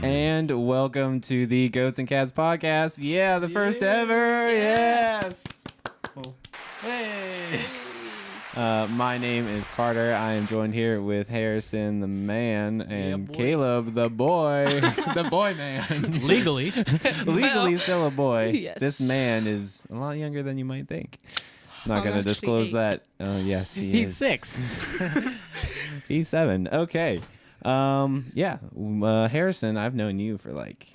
And welcome to the Goats and Cats podcast. Yeah, the first ever. Yes. Oh. Hey. My name is Carter. I am joined here with Harrison, the man, and Caleb, the boy, the boy man. Legally still a boy. Yes. This man is a lot younger than you might think. I'm not going to disclose 8. that. Oh, yes, he's 6. He's 7. Okay. Harrison, I've known you for like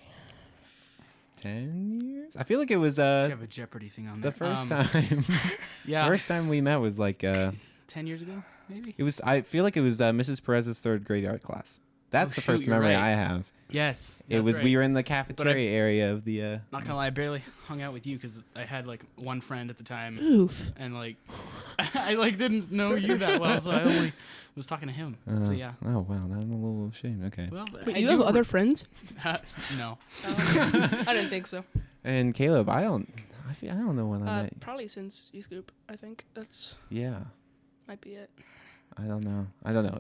10 years. I feel like it was You have a Jeopardy thing on there. the first time. Yeah. First time we met was like 10 years ago, maybe. it was. I feel like it was Mrs. Perez's 3rd grade art class. That's the first you're memory right. I have. Yes. It was right. we were in the cafeteria area of the. Not gonna lie, I barely hung out with you because I had like one friend at the time, Oof. and like I like didn't know you that well, so I only was talking to him. So yeah. Oh wow, I'm a little ashamed. Okay. Well, Wait, you have other friends? No. I didn't think so. And Caleb, I don't know when I met. Probably since youth group. I think that's Yeah. might be it. I don't know.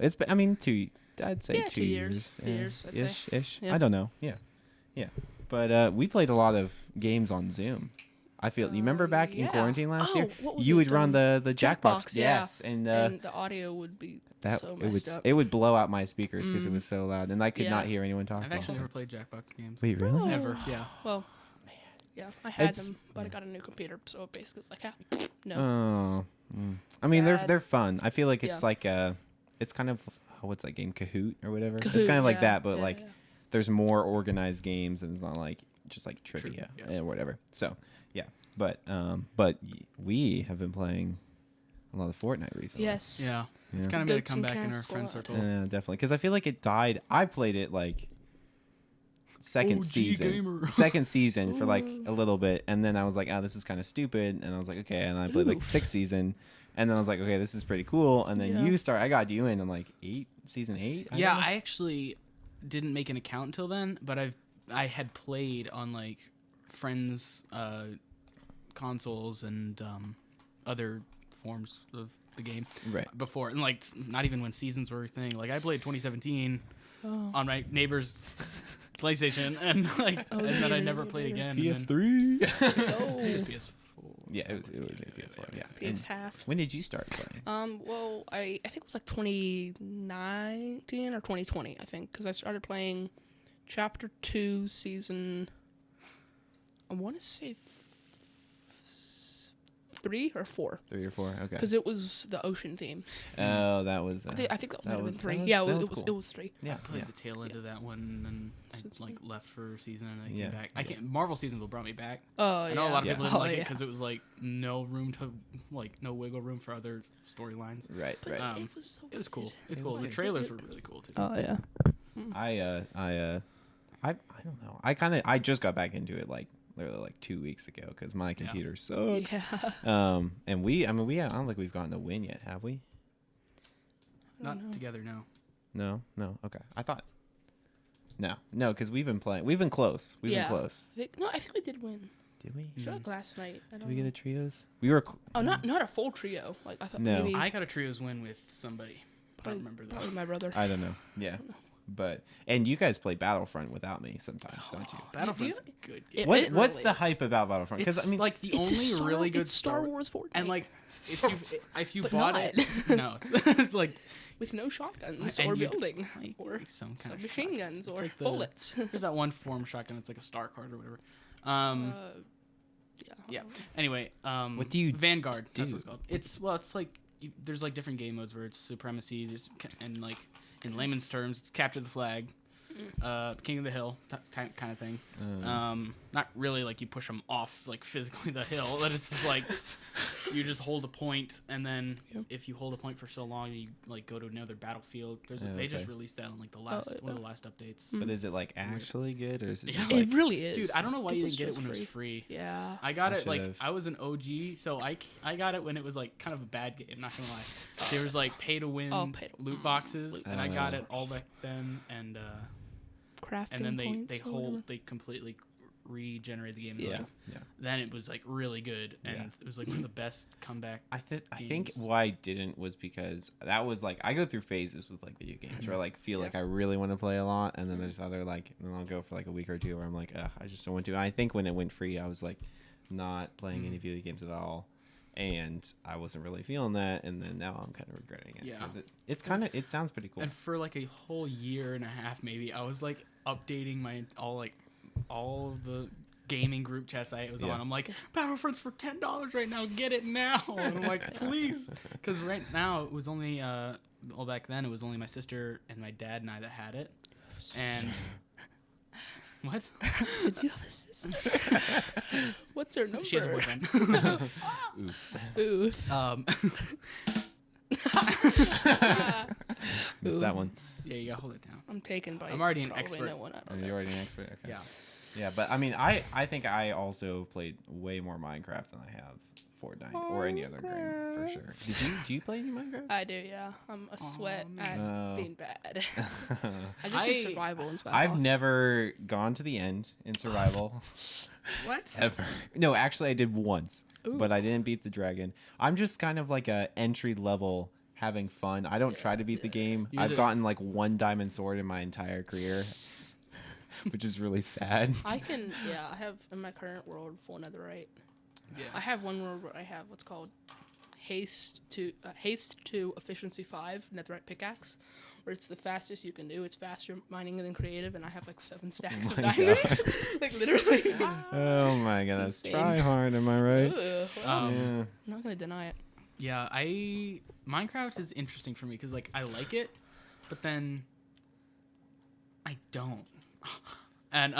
It's been, I'd say 2 years. 2 years, I'd say. Ish. Yeah. I don't know. Yeah. But we played a lot of games on Zoom. I feel. You remember back in yeah. quarantine last year? What was You it, would run the Jackbox. yeah. Yes, and the audio would be so messed up. it would blow out my speakers because it was so loud, and I could not Yeah. hear anyone talk. I've actually never played Jackbox games. Wait, really? Oh. Never. Yeah. Well, yeah, I had It's- them, but I got a new computer, so it basically was like, no. Oh. I mean, Sad. they're fun. I feel like it's Yeah. like it's kind of what's that game, Kahoot or whatever. It's Kahoot, kind of like yeah, that, but yeah, like yeah. there's more organized games, and it's not like just like trivia Yeah. and whatever. So yeah, but we have been playing a lot of Fortnite recently. Yes. Yeah. It's Yeah. kind of made a Goats and comeback in our Cats friend squad. circle. Definitely, because I feel like it died. I played it like second OG season, gamer. second season for like Ooh. a little bit, and then I was like, oh, this is kind of stupid, and I was like, okay, and I played like Oof. 6th season, and then I was like, okay, this is pretty cool, and then Yeah. I got you in on like season 8. Yeah, I actually didn't make an account until then, but I had played on like friends' consoles and other forms of the game right. before, and like not even when seasons were a thing. Like I played 2017 on my neighbor's PlayStation, and like and then I never played again. PS3. Let's go. And then PS4. Yeah, it was PS4. Yeah. PS And half. when did you start playing? Well, I think it was like 2019 or 2020, I think, because I started playing Chapter 2, Season, I want to say 3 or 4, 3 or 4. Okay. because it was the ocean theme. Oh, that was. I think that might have been 3. that Yeah, was it cool. was 3. Yeah. I played Yeah. the tail end of that one, and I Since like left for a season, and I Yeah. came back. I can't. Marvel seasons brought me back. Oh, I know a lot of Yeah. people didn't Oh, like it yeah. because it was like no wiggle room for other storylines. Right. But Right. it was so It was cool. good. It's It cool. was The good. trailers were really cool too. Oh, yeah. I don't know. I just got back into it like literally like 2 weeks ago because my computer sucks. Yeah. And I don't think we've gotten a win yet, have we? Not together, no. No. Okay. I thought. No, because we've been playing. We've been close. We've been close. I think we did win. Did we? I feel like last night. I Did don't we get know. the trios? We were. Not a full trio. Like I thought. No. Maybe I got a trios win with somebody. I don't remember though. probably my brother. I don't know. Yeah. And you guys play Battlefront without me sometimes, don't you? Battlefront's a good game. What's really the is. hype about Battlefront? It's Because I mean, like the It's only really good it's Star Wars Fortnite. And like if you But bought not. it, no, it's like with no shotguns And or you'd- building like, or some kind of machine shotgun. guns or like the- bullets. there's that one form shotgun. It's like a star card or whatever. Yeah. Anyway, What do you Vanguard? That's do? what it's called. It's like there's like different game modes where it's supremacy, and like in layman's terms, it's capture the flag, king of the hill kind of thing. Not really like you push them off like physically the hill, but it's just like you just hold a point, and then if you hold a point for so long, you like go to another battlefield. They just released that on like the last one of the last updates. but is it like actually good or is it Yeah. just It like? really is. Dude, I don't know why you was didn't get it just when it was free. Yeah. I got I it like should've. I was an OG, so I got it when it was like kind of a bad game. Not gonna lie, there was like pay to win loot boxes, and I got it all back then, and Crafting then points they or whatever. completely regenerated the game. Yeah, Like, yeah. then it was like really good, and Yeah. it was like one of the best comeback. I think games. why I didn't was because that was like I go through phases with like video games where I like feel Yeah. like I really want to play a lot, and then there's other like, and then I'll go for like a week or two where I'm like, I just don't want to. And I think when it went free, I was like not playing any video games at all, and I wasn't really feeling that. And then now I'm kind of regretting it Yeah. because it sounds pretty cool. And for like a whole year and a half, maybe I was like updating all of the gaming group chats I was Yeah. on. I'm like, Battlefront's for $10 right now. Get it now. And I'm like, please, because right now it was only well, back then it was only my sister and my dad and I that had it. And what? So do you have a sister? What's her number? She has a boyfriend. Ooh. Missed that one. Yeah, you gotta hold it down. I'm taken by. I'm already an probably expert. No one out of You're already an expert. Okay. Yeah. Yeah, but I mean, I think I also played way more Minecraft than I have Fortnite or any other game for sure. Do you play any Minecraft? I do, yeah. I'm a sweat at Oh. being bad. I just use survival and stuff. I've never gone to the end in survival What? ever. No, actually, I did once, Ooh. but I didn't beat the dragon. I'm just kind of like a entry level, having fun. I don't try to beat the game. You're I've the- gotten like one diamond sword in my entire career, which is really sad. I have in my current world full netherite. Yeah. I have one world where I have what's called haste to efficiency 5 netherite pickaxe, where it's the fastest you can do. It's faster mining than creative, and I have like 7 stacks of my God. diamonds. Like literally. Oh my goodness! insane. Try hard, am I right? Ugh, well, Um, Yeah. I'm not gonna deny it. Yeah, Minecraft is interesting for me because like I like it, but then I don't. And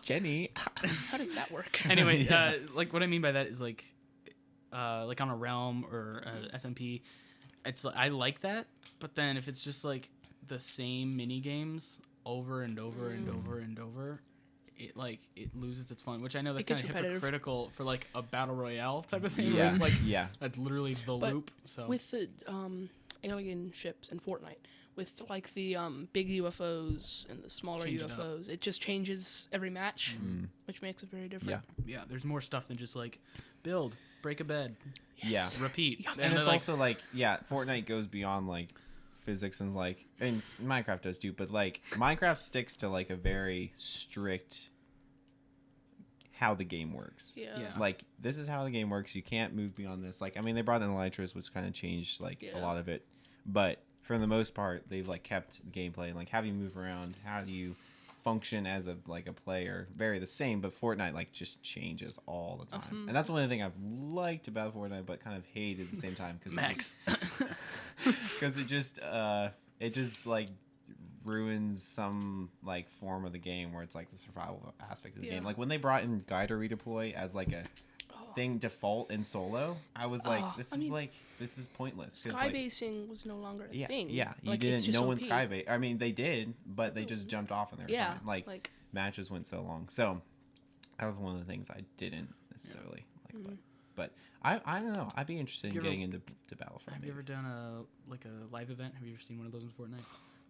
Jenny. How does that work? anyway, Yeah. like what I mean by that is like on a Realm or SMP, it's like, I like that, but then if it's just like the same mini games over and over and over and over, it loses its fun. Which I know that's It gets kind of repetitive. hypocritical for like a battle royale type of thing. Where Yeah. it's like Yeah. that's literally the But loop. So With the alien ships in Fortnite, with like the big UFOs and the smaller Change it up. UFOs, it just changes every match, which makes it very different. Yeah. yeah, there's more stuff than just like build, break a bed, Yeah. repeat. And they're it's like, also like, yeah, Fortnite goes beyond like physics and like, and Minecraft does too, but like Minecraft sticks to like a very strict how the game works. Yeah. Yeah. Like, this is how the game works. You can't move beyond this. Like, I mean, they brought in Elytras, which kind of changed like a Yeah. lot of it, but for the most part, they've like kept the gameplay and like how do you move around, how do you function as a player, very the same. But Fortnite like just changes all the time, and that's one of the things I've liked about Fortnite, but kind of hated at the same time because Max. it just like ruins some like form of the game where it's like the survival aspect of the game. Yeah. Like when they brought in guide or redeploy as like a thing default in solo, I was like, this is pointless. 'cause, Sky like, basing was no longer a yeah, thing. yeah, you Like, it's didn't. just No one OP. sky base. I mean, they did, but they just jumped off and they were Yeah, fine. Like matches went so long, so that was one of the things I didn't necessarily like. But I don't know. I'd be interested in You ever- getting into Battlefront. Have you maybe. ever done a live event? Have you ever seen one of those in Fortnite?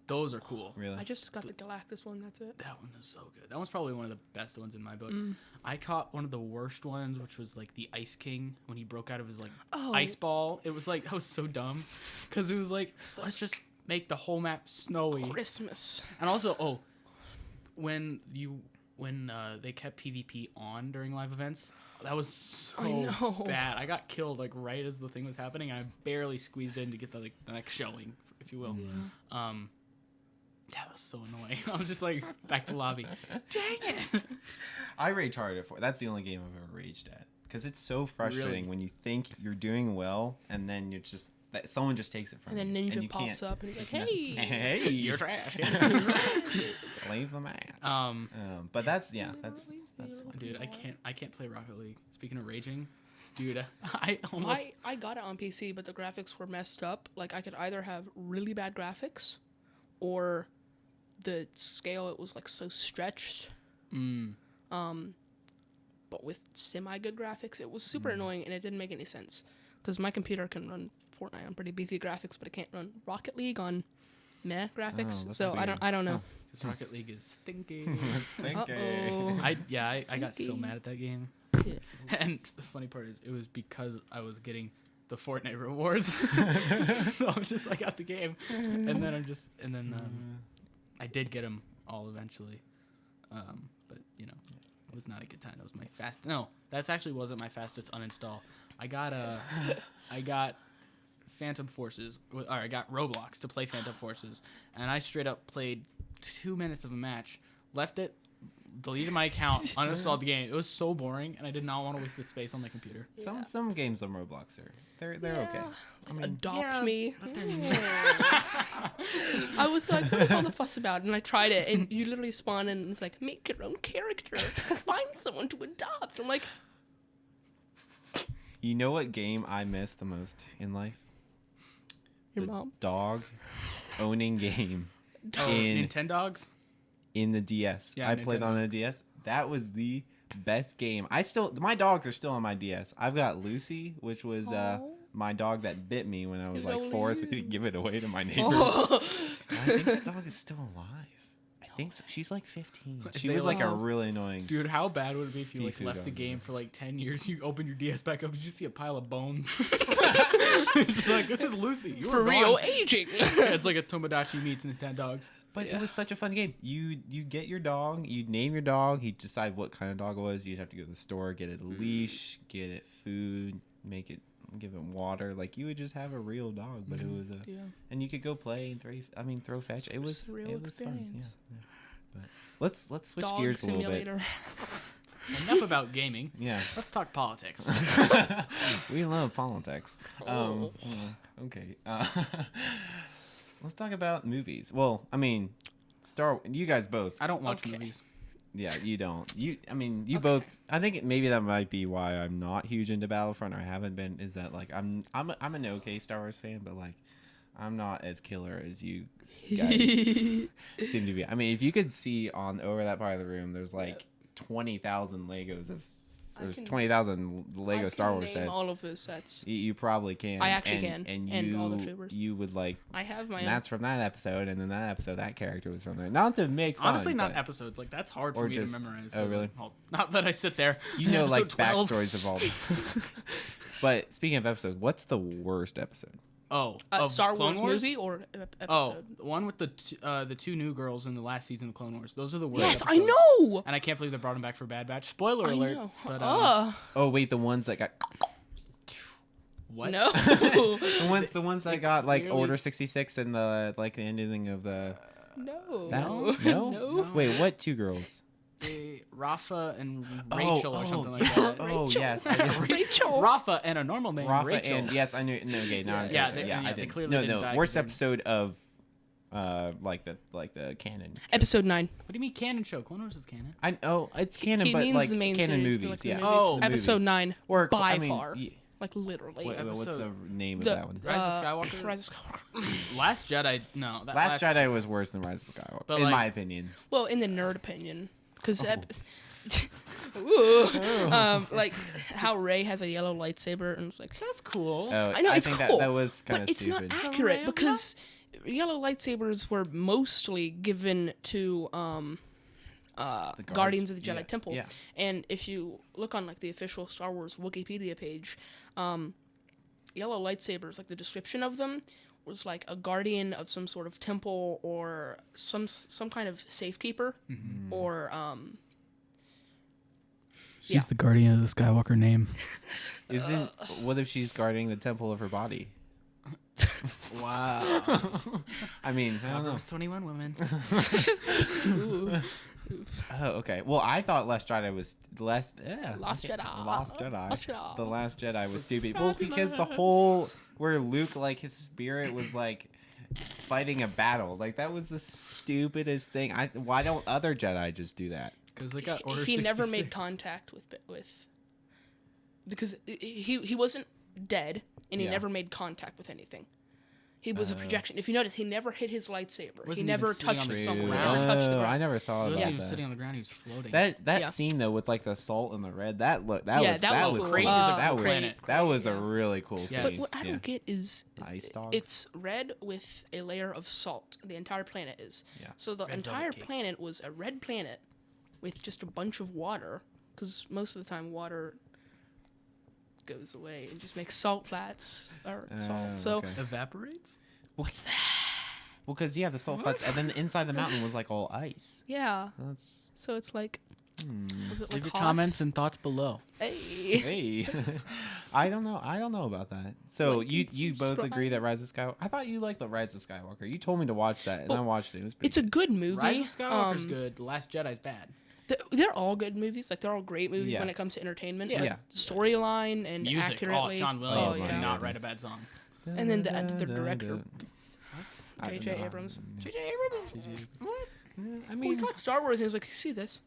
Those are cool. Really? I just got the Galactus one. That's it. That one is so good. That one's probably one of the best ones in my book. I caught one of the worst ones, which was like the Ice King when he broke out of his like Oh. ice ball. It was like that was so dumb because it was like let's just make the whole map snowy. Christmas. And also, when they kept PvP on during live events, that was so I know. bad. I got killed like right as the thing was happening, and I barely squeezed in to get the next showing, if you will. Yeah, that was so annoying. I was just like back to lobby. Dang it! I rage hard at That's the only game I've ever raged at because it's so frustrating Really? when you think you're doing well and then you're just someone just takes it from And you. then Ninja you pops can't- up and he's like, there's no- "Hey, hey, You're trash. leave the match." But that's fun. Dude, I can't play Rocket League. Speaking of raging, dude, I almost I got it on PC, but the graphics were messed up. Like I could either have really bad graphics, or the scale it was like so stretched. But with semi good graphics, it was super annoying and it didn't make any sense because my computer can run Fortnite on pretty beefy graphics, but it can't run Rocket League on meh graphics. that's So weird. I don't know. Because Rocket League is stinky. Stinky. Uh-oh. I got so Stinky. mad at that game. Yeah. And the funny part is, it was because I was getting the Fortnite rewards. So I'm just like out the game, and then I did get them all eventually. But you know, it was not a good time. That was my fast. No, that actually wasn't my fastest uninstall. I got Phantom Forces. I got Roblox to play Phantom Forces, and I straight up played 2 minutes of a match, left it, deleted my account, uninstalled the game. It was so boring, and I did not want to waste the space on my computer. Some games on Roblox they're okay. I mean, Adopt me. I was like, what's all the fuss about? And I tried it, and you literally spawn in, and it's like, make your own character, find someone to adopt. I'm like, you know what game I miss the most in life? your The mom. dog owning game Oh, in Nintendogs? in the DS. Yeah, I played on the DS. That was the best game. My dogs are still on my DS. I've got Lucy, which was Aw. my dog that bit me when I was like Lonely 4, so we you. could give it away to my neighbors. Oh. I think the dog is still alive. I think so. She's like 15. If She they was like a allow- really annoying. Dude, how bad would it be if you like Seafood left the dog, game yeah. for like 10 years? You open your DS back up and you just see a pile of bones. It's just like, this is Lucy. You For were real, gone. aging. It's like a Tomodachi meets Nintendogs. But Yeah. it was such a fun game. You get your dog, you'd name your dog, you'd decide what kind of dog it was. You'd have to go to the store, get it a leash, get it food, give it water. Like you would just have a real dog, but it was Yeah. and you could go play and throw fetch. It was Surreal it was fun. Yeah, experience. yeah. But let's switch Dog gears a little simulator. Enough about gaming. bit. Yeah. Let's talk politics. We love politics. Oh. Okay. Let's talk about movies. Well, I mean, you guys both. I don't watch Okay. movies. Yeah, you don't. You Okay. both. I think maybe that might be why I'm not huge into Battlefront, or I haven't been. Is that like I'm an okay Star Wars fan, but like I'm not as killer as you guys seem to be. I mean, if you could see over that part of the room, there's like 20,000 Legos of. There's 20,000 Lego Star Wars sets. All of those sets. You probably can. I actually and, can, And and all the troopers. you would like. I have my And own. that's from that episode, and then that episode, that character was from there. Not to make fun, Honestly, not but episodes. Like, that's hard Or for me just- to memorize. oh, really? Well, not that I sit there. you know, like Episode 12. backstories of all. But speaking of episodes, what's the worst episode? Oh, of Star Clone Wars movie or episode? Oh, the one with the two new girls in the last season of Clone Wars. Those are the worst. Yes, I episodes. know. And I can't believe they brought them back for Bad Batch. Spoiler I alert. know. But Oh wait, the ones that got what? No. the ones that got like clearly- Order 66 and the like the ending of the No. that No. no? No. Wait, what two girls? Rafa and Rachel or something like yes. that. Oh Rachel. yes, I did. Rachel. Rafa and a normal name, Rafa Rachel. and yes, I knew. No, okay, now I'm Yeah, getting it. they- yeah, yeah, I they did. clearly No, didn't no, die worst 'cause they- episode of like the canon. Episode 9. What do you mean canon show? Clone Wars is canon. It's canon, He but means like the main canon series, movies. like the Yeah. movies. Oh, the Episode movies. 9. Or by I mean, far. Like literally. what's the Episode- name of The- that one? Rise of Skywalker? Rise of Skywalker. Last Jedi. No, that Last Jedi was worse than Rise of Skywalker, But, in like- my opinion. Well, in the nerd opinion, because Oh. like how Rey has a yellow lightsaber, and it's like That's cool. Oh, I know, it's think cool, that was kind but of it's stupid. not Ray accurate of because yellow lightsabers were mostly given to Guardians of the Jedi Yeah, Temple. yeah. And if you look on like the official Star Wars Wikipedia page, yellow lightsabers, like the description of them was like a guardian of some sort of temple or some kind of safekeeper or She's yeah. the guardian of the Skywalker name. Isn't what if she's guarding the temple of her body? Wow. I mean, I don't know. 21 women. ooh, Oh, okay. Well, I thought Last Jedi was Lost Jedi. Lost Jedi. Lost Jedi. The Last Jedi was stupid. Well, because the whole where Luke, like his spirit was like fighting a battle, like that was the stupidest thing. Why don't other Jedi just do that? Because they got Order he never 66. made contact with because he wasn't dead and he Yeah. never made contact with anything. He was a projection. If you notice, he never hit his lightsaber. Wasn't He even never sitting on touched the something. He ground. never touched the I ground. never He thought wasn't about even that. sitting on the ground. He was floating. That Yeah. scene though with like the salt and the red, that Yeah, was that was cool. cool. that was Planet. that was a Yeah. really cool scene. But what I don't get is Ice dogs. it's red with a layer of salt. The entire planet is. Yeah. So the Red velvet entire cake. planet was a red planet with just a bunch of water, because most of the time water goes away and just makes salt flats or salt. So okay. Evaporates? what's that? Well, because the salt flats, and then inside the mountain was like all ice. Yeah. That's So it's like, was it like Leave your Hoth? comments and thoughts below. Hey. hey. I don't know about that. So Like, you both subscribe. agree that Rise of Skywalker. I thought you liked the Rise of Skywalker. You told me to watch that, and I watched it. It was pretty. It's a good movie. Rise of Skywalker's good. The Last Jedi's bad. They're all good movies. Like, they're all great movies Yeah. when it comes to entertainment. Yeah. Like, Yeah. storyline and Music. accurately. Oh, John Williams yeah. did not write a bad song. And then the director, I don't J.J. know. Abrams. J.J. Abrams. What? I We mean, got Star Wars, and he was like, "See this?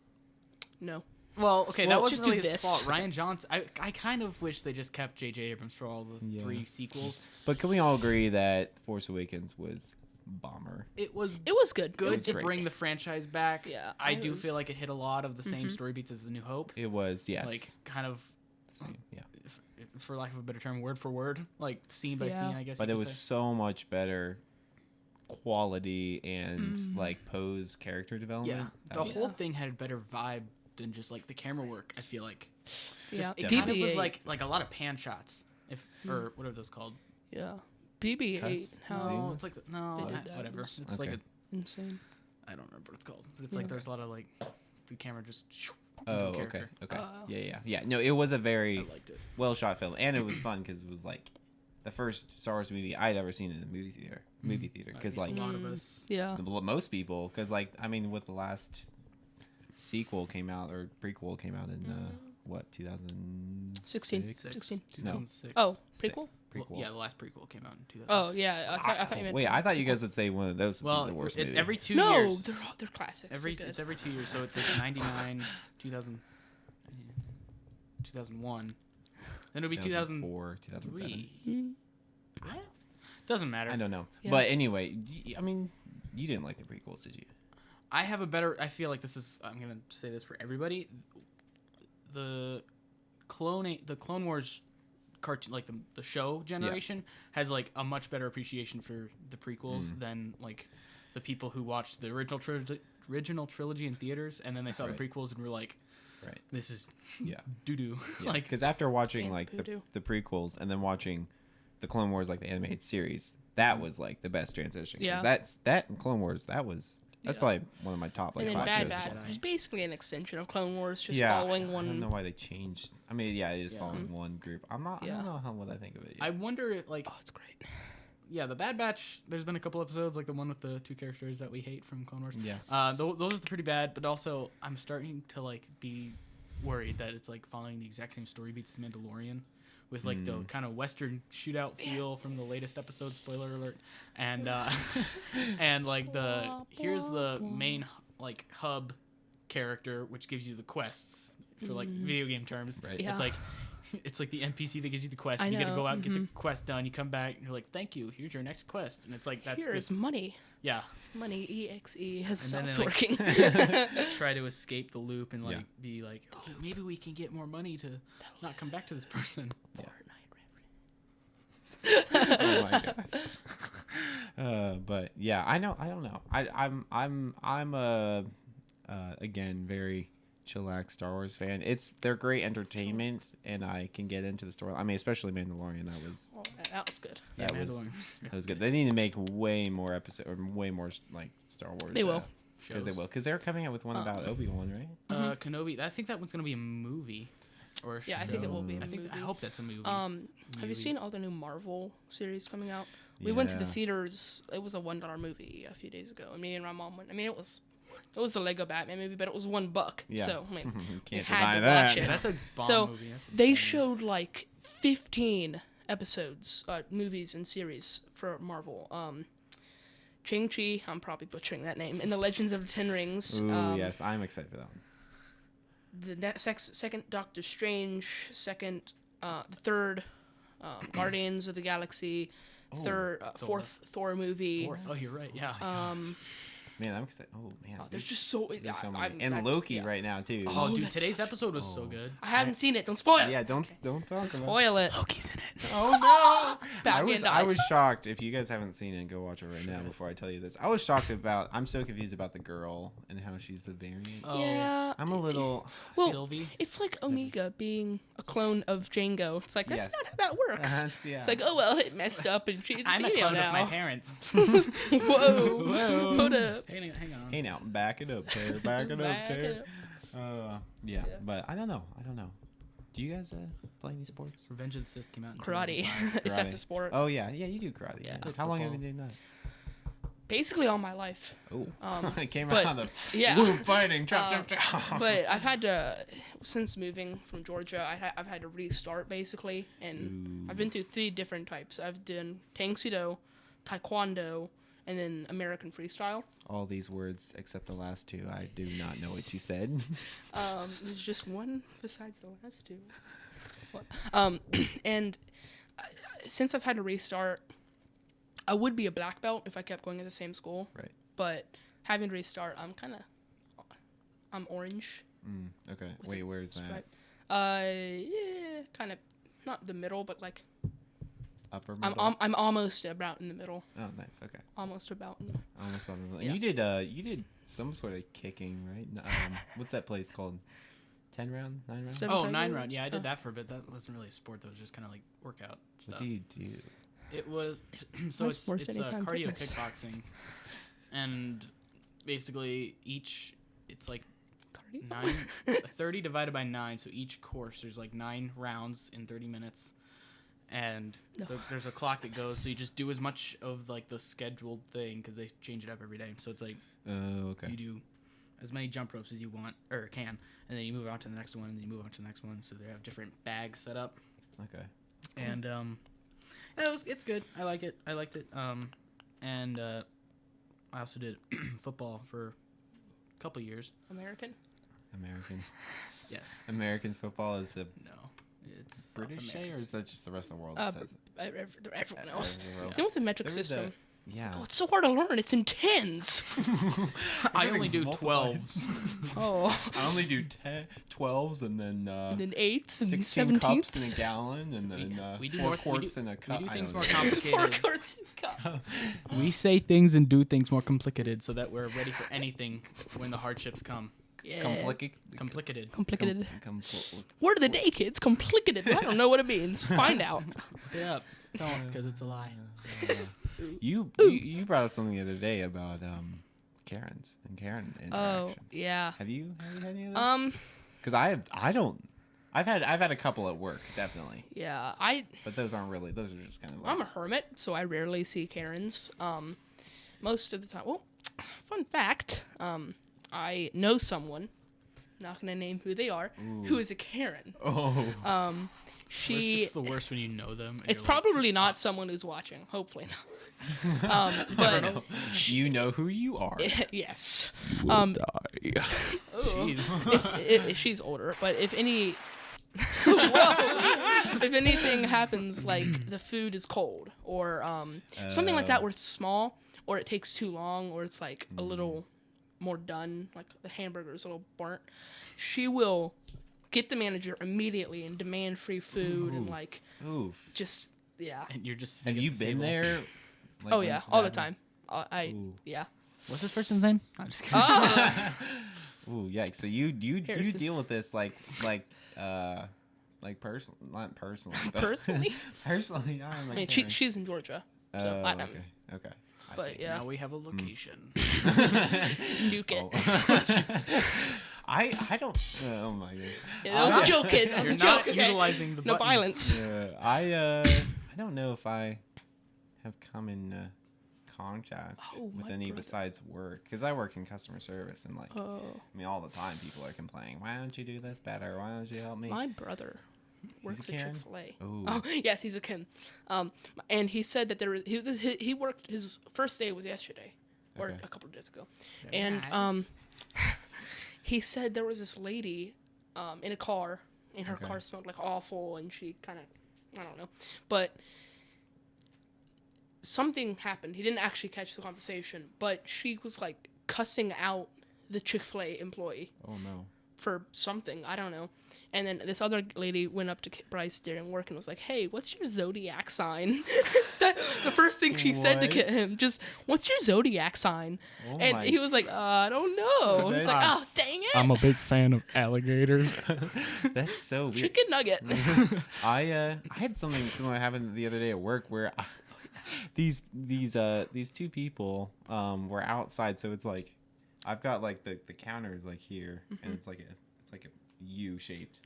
No." Well, okay, Well, that wasn't just do really his this. fault. Ryan Johnson. I kind of wish they just kept J.J. Abrams for all the Yeah. 3 sequels. but can we all agree that Force Awakens was bomber? It was It was good. good was to great. bring the franchise back. Yeah, I it do was- feel like it hit a lot of the same story beats as A New Hope. It was, yes. Like, kind of, Same, yeah. for lack of a better term, word for word, like scene by Yeah. scene, I guess. But you it could was say. so much better quality and like Poe's character development. Yeah, That the was- whole thing had a better vibe than just like the camera work. I feel like Yeah, it kind of was BB-8. like a lot of pan shots, or what are those called? Yeah, BB-8. Cuts? How Zooms? No, it's like no, They did that. whatever. It's like Okay. insane. I don't remember what it's called, but it's like there's a lot of like the camera just. Oh, into a okay, character. okay, yeah. No, it was a I very liked it. well shot film, and it was fun because it was like the first Star Wars movie I'd ever seen in a movie theater. Because like a lot of us. Yeah. most people, because like I mean, with the last sequel came out or prequel came out in what 2016? 16. No. 2006. Oh, Six. prequel. Prequel. Well, yeah, the last prequel came out in 2006. Oh yeah, I thought you meant. Wait, I thought you guys would say one of those would Well, be the worst it, movie. every 2 No, years. they're classics. They're good. It's every 2 years, so it's 99, 2000, 2001. Then it'll be 2004, 2007. 2003. Doesn't matter. I don't know, Yeah. but anyway, I mean, you didn't like the prequels, did you? I have a better. I feel like this is. I'm gonna say this for everybody. The Clone Wars cartoon, like the show generation, has like a much better appreciation for the prequels than like the people who watched the original trilogy in theaters and then they saw Right. the prequels and were like, Right. "This is Yeah. doo doo." Yeah. Like, Because after watching Damn like voodoo. the prequels and then watching the Clone Wars, like the animated series, that was like the best transition. 'Cause Yeah. that and Clone Wars, that's Yeah. probably one of my top like And then 5 Bad shows. Batch, Jedi. which is basically an extension of Clone Wars, just Yeah, following I don't know one. why they changed. I mean, yeah, it is Yeah. following one group. I Yeah. don't know what I think of it. I Yet. wonder, like, Oh, it's great. yeah, the Bad Batch. There's been a couple episodes, like the one with the 2 characters that we hate from Clone Wars. Yes. Those are pretty bad, but also I'm starting to like be worried that it's like following the exact same story beats as Mandalorian, with like the kind of Western shootout feel from the latest episode. Spoiler alert! And and like here's the main like hub character, which gives you the quests for like video game terms. Right. Yeah. It's like the NPC that gives you the quest. I You get to know, go out and get the quest done. You come back and you're like, "Thank you. Here's your next quest." And it's like that's Here's just money. yeah. Money, EXE has And then stopped they, like, working. Try to escape the loop and like Yeah. be like, oh, maybe we can get more money to not come back to this person. Oh my gosh. But yeah, I don't know. I'm a again very chillax Star Wars fan. They're great entertainment, and I can get into the story. I mean, especially Mandalorian. Oh, that was good. Yeah, That was Mandalorian. that was good. They need to make way more episodes or way more like Star Wars. They will. Because they will. Because they're coming out with one about Obi-Wan, right? Kenobi. I think that one's gonna be a movie. Or a Yeah, I think it will be a I think movie. I hope that's a movie. Have you Movie. seen all the new Marvel series coming out? We went to the Yeah. theaters. It was a $1 movie a few days ago, and me and my mom went. I mean, it was the Lego Batman movie, but it was $1. Yeah. So I mean, we Can't had deny to that. watch Yeah, it. that's a bomb So, movie. That's a They bomb showed like 15 episodes, movies and series for Marvel. Chang-Chi, I'm probably butchering that name, and the Legends of the Ten Rings. Ooh, yes, I'm excited for that one. The second Doctor Strange, the third Guardians of the Galaxy, fourth Thor movie. Fourth. Oh, you're right. Yeah. Man, I'm excited. Oh man, There's just so many. And Loki right now too. Oh, dude, that's today's so episode was so good. I haven't seen it. Don't spoil it. Yeah, don't talk about Spoil it. Loki's in it. Oh no! Batman I dies. was shocked. If you guys haven't seen it, go watch it right now before I tell you this. I was shocked about. I'm so confused about the girl and how she's the variant. Oh, Yeah. I'm a little. Well, Sylvie. it's like Omega being a clone of Django. It's like, that's Yes. not how that works. Yeah. It's like, oh, well, it messed up and she's I'm a female clone now. of my parents. Whoa. Whoa. Hold up. Hang on. Hey now, back it up, Taylor. Back it up, Back Taylor. it Yeah, Yeah. but I don't know. Do you guys play any sports? Revenge of the Sith came out in Karate, 2005. if that's Karate. a sport. Oh yeah, you do karate. Yeah. How long have Football. you been doing Basically all my life. that? Oh, it came but- out of the yeah. woo, fighting, chop. But I've had to, since moving from Georgia, I've had to restart basically, and I've been through 3 different types. I've done Tang Soo Do, Taekwondo, and then American Freestyle. All these words except the last two, I do not know what you said. There's just one besides the last 2. And since I've had to restart, I would be a black belt if I kept going to the same school. Right. But having to restart, I'm orange. Okay. with Wait, a where's that? stripe. Yeah, kind of not the middle, but like Upper middle. I'm almost about in the middle. Oh, nice. Okay. Almost about. In the, Almost about the middle. Yeah. And you did some sort of kicking, right? What's that place called? 10 round, 9 round. Seven Oh, Tiger 9 Woods? round. Yeah, I Oh. did that for a bit. That wasn't really a sport. That was just kind of like workout stuff. What do you do? It was so My it's sports anytime cardio fitness. kickboxing, and basically it's like cardio. 30 divided by 9. So each course there's like 9 rounds in 30 minutes, and there's a clock that goes. So you just do as much of like the scheduled thing because they change it up every day. So it's like Oh, okay. you do as many jump ropes as you want or can, and then you move on to the next one, and then you move on to the next one. So they have different bags set up. Okay. And it's good. I like it. I liked it. And I also did football for a couple years. American. Yes. American football is the No. It's South British America. or is that just the rest of the world that says it? Everyone else. Everywhere else. Same with the metric There was system. Yeah. Oh, it's so hard to learn. It's in tens. I only Everything's do multiplied. 12s. Oh. I only do 12s and then And then eights and 16 cups in a 17ths. gallon and then we do 4 more- quarts in a cup. We do I things don't more know. Four complicated. quarts in cup. We say things and do things more complicated so that we're ready for anything when the hardships come. Yeah. Complicated. Complicated. Compl- Word of the day, kids. Complicated. I don't know what it means. Find out. Look it up. Don't, because it's a lie. You brought up something the other day about Karens and Karen Oh, interactions. yeah. Have you had any of those? Because I've had a couple at work, definitely. Yeah. But those aren't really. Those are just kind of like. I'm a hermit, so I rarely see Karens. Most of the time. Well, fun fact. I know someone. Not gonna name who they are. Who is a Karen. Oh. She. It's the worst when you know them. and It's you're like, probably just not stop. someone who's watching. Hopefully not. But You know who you are. yes. Die. Jeez. If she's older, but if any. Whoa. If anything happens, like the food is cold, or something like that, where it's small, or it takes too long, or it's like a little more done, like the hamburger's a little burnt, she will get the manager immediately and demand free food and like Oof. just And you're just. Have sitting you at the been table. there? Like, oh when yeah, this has all the happened? time. Ooh. Yeah. What's this person's name? I'm just kidding. Ooh, yikes! So you Harrison. deal with this like personally, not personally, but Personally? personally, I'm I like mean, she's in Georgia, so I don't okay. I but see. yeah. Now we have a location. nuke it. Oh. I don't. Oh my goodness. Yeah, that was a joke, kid. That was You're a joke. not Okay? utilizing the No buttons. violence. I don't know if I have come in contact Oh, with my any brother. besides work because I work in customer service and like Oh, I mean all the time people are complaining. Why don't you do this better? Why don't you help me? my brother works a at Karen? Chick-fil-A. Ooh. Oh, yes, he's a Kim. And he said that he worked, his first day was yesterday, or Okay. a couple of days ago. Very And nice. he said there was this lady in a car, and her Okay. car smelled like awful, and she kind of, I don't know. But something happened. He didn't actually catch the conversation, but she was like cussing out the Chick-fil-A employee. Oh no. For something, I don't know. And then this other lady went up to Bryce during work and was like, "Hey, what's your zodiac sign?" The first thing she said to him, just, "What's your zodiac sign?" Oh and he was like, "I don't know." It's like, "Oh, dang it!" I'm a big fan of alligators. That's so weird. Chicken nugget. I had something similar happen the other day at work where these two people were outside, so it's like I've got like the counters like here, and it's like a U shaped,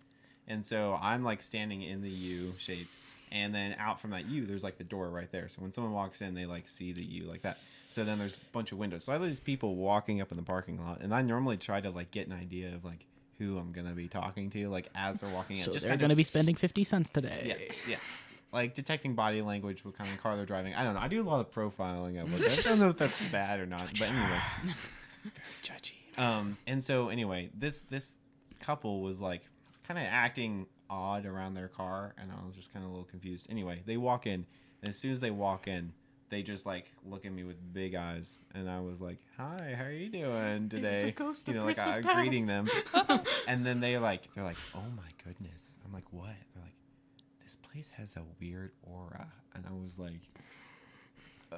and so I'm like standing in the U shape, and then out from that U there's like the door right there, so when someone walks in they like see the U like that. So then there's a bunch of windows, so I have these people walking up in the parking lot, and I normally try to like get an idea of like who I'm gonna be talking to like as they're walking in. So just they're gonna be spending 50 cents today. Yes. Like detecting body language, what kind of car they're driving. I don't know. I do a lot of profiling of it. I don't know if that's bad or not, but anyway. Very judgy. And so anyway, this couple was like kind of acting odd around their car, and I was just kind of a little confused. Anyway, they walk in, and as soon as they walk in, they just like look at me with big eyes, and I was like, "Hi, how are you doing today?" It's the ghost of like Christmas I greeting past. them, and then they're like, "Oh my goodness!" I'm like, "What?" They're like, "This place has a weird aura," and I was like,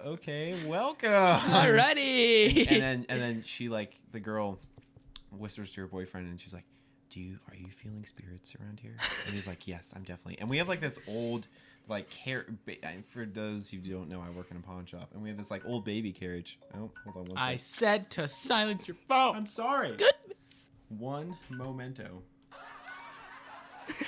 "Okay, welcome." Alrighty. And then she like the girl whispers to her boyfriend, and she's like, are you feeling spirits around here? And he's like, "Yes, I'm definitely." And we have like this old like for those who don't know, I work in a pawn shop, and we have this like old baby carriage. Oh, hold on one second. I said to silence your phone. I'm sorry. Goodness. One memento.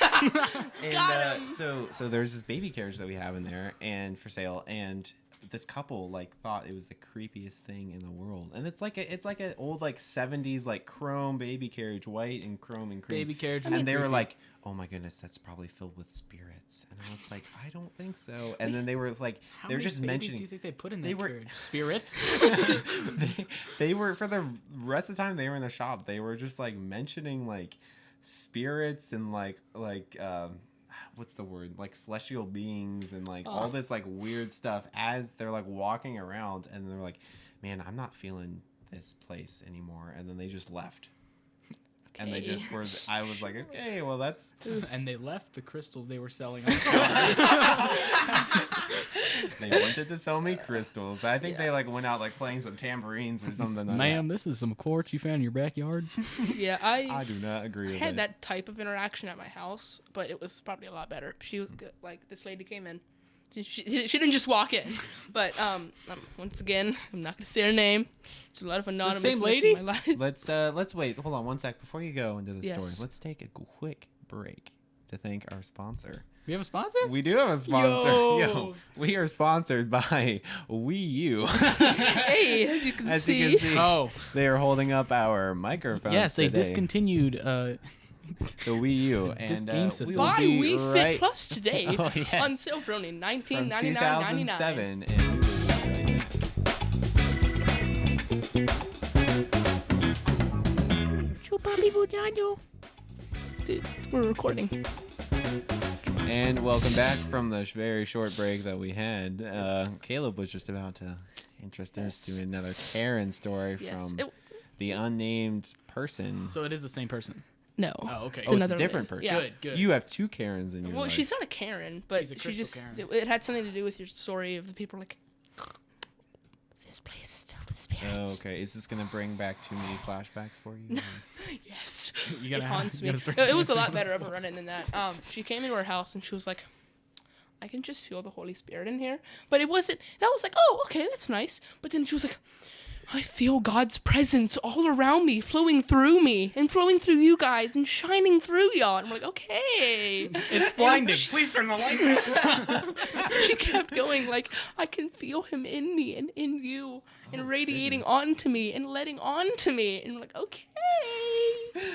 Got him. So there's this baby carriage that we have in there and for sale, and this couple like thought it was the creepiest thing in the world, and it's like an old like 70s like chrome baby carriage, white and chrome and cream Baby carriage. and they were like, "Oh my goodness, that's probly filled with spirits," and I was like, "I don't think so." And then they were like, How they were many just babies mentioning do you think they put in they that were- carriage? Spirits. they were for the rest of the time they were in the shop, they were just like mentioning like spirits and like what's the word, like celestial beings and like all this like weird stuff as they're like walking around, and they're like, "Man, I'm not feeling this place anymore," and then they just left. And they just were. I was like, "Okay, well that's." And they left the crystals they were selling on the car. They wanted to sell me crystals. I think they like went out like playing some tambourines or something. Like Ma'am, this is some quartz you found in your backyard. Yeah, I do not agree with had it. that type of interaction at my house, but it was probably a lot better. She was good. Like, this lady came in. She didn't just walk in. But once again, I'm not gonna say her name. There's a lot of anonymous same lady? in my life. Let's wait. Hold on one sec before you go into the story. Yes. Let's take a quick break to thank our sponsor. We have a sponsor? We do have a sponsor. Yo. We are sponsored by Wii U. Hey, as you can As see. you can see, Oh, they are holding up our microphones. yes, they today. discontinued. The Wii U This and game we system. will Buy be Wii right Fit Plus today Oh, yes. on sale for only from $19.99.99. 2007, and we will be right back. Dude, we're recording. And welcome back from the very short break that we had. Caleb was just about to interest us to another Karen story Yes. from the unnamed person. So it is the same person. No. Oh, okay. It's Oh, another it's a different lady. person. Yeah. Good. You have two Karens in your Well, life. she's not a Karen, but She's a she crystal just Karen. it had something to do with your story of the people like, this place is filled with spirits. Oh, okay. Is this gonna bring back too many flashbacks for you? Yes. You gotta it have- haunts you me. gotta start No, it was a dancing lot on better the of a run-in than that. She came into our house and she was like, I can just feel the Holy Spirit in here. But it wasn't, that was like, oh, okay, that's nice. But then she was like, I feel God's presence all around me, flowing through me, and flowing through you guys, and shining through y'all. And I'm like, okay. It's blinding. Please turn the lights on. She kept going like, I can feel him in me and in you, and radiating goodness. onto me and letting onto me. And I'm like, okay.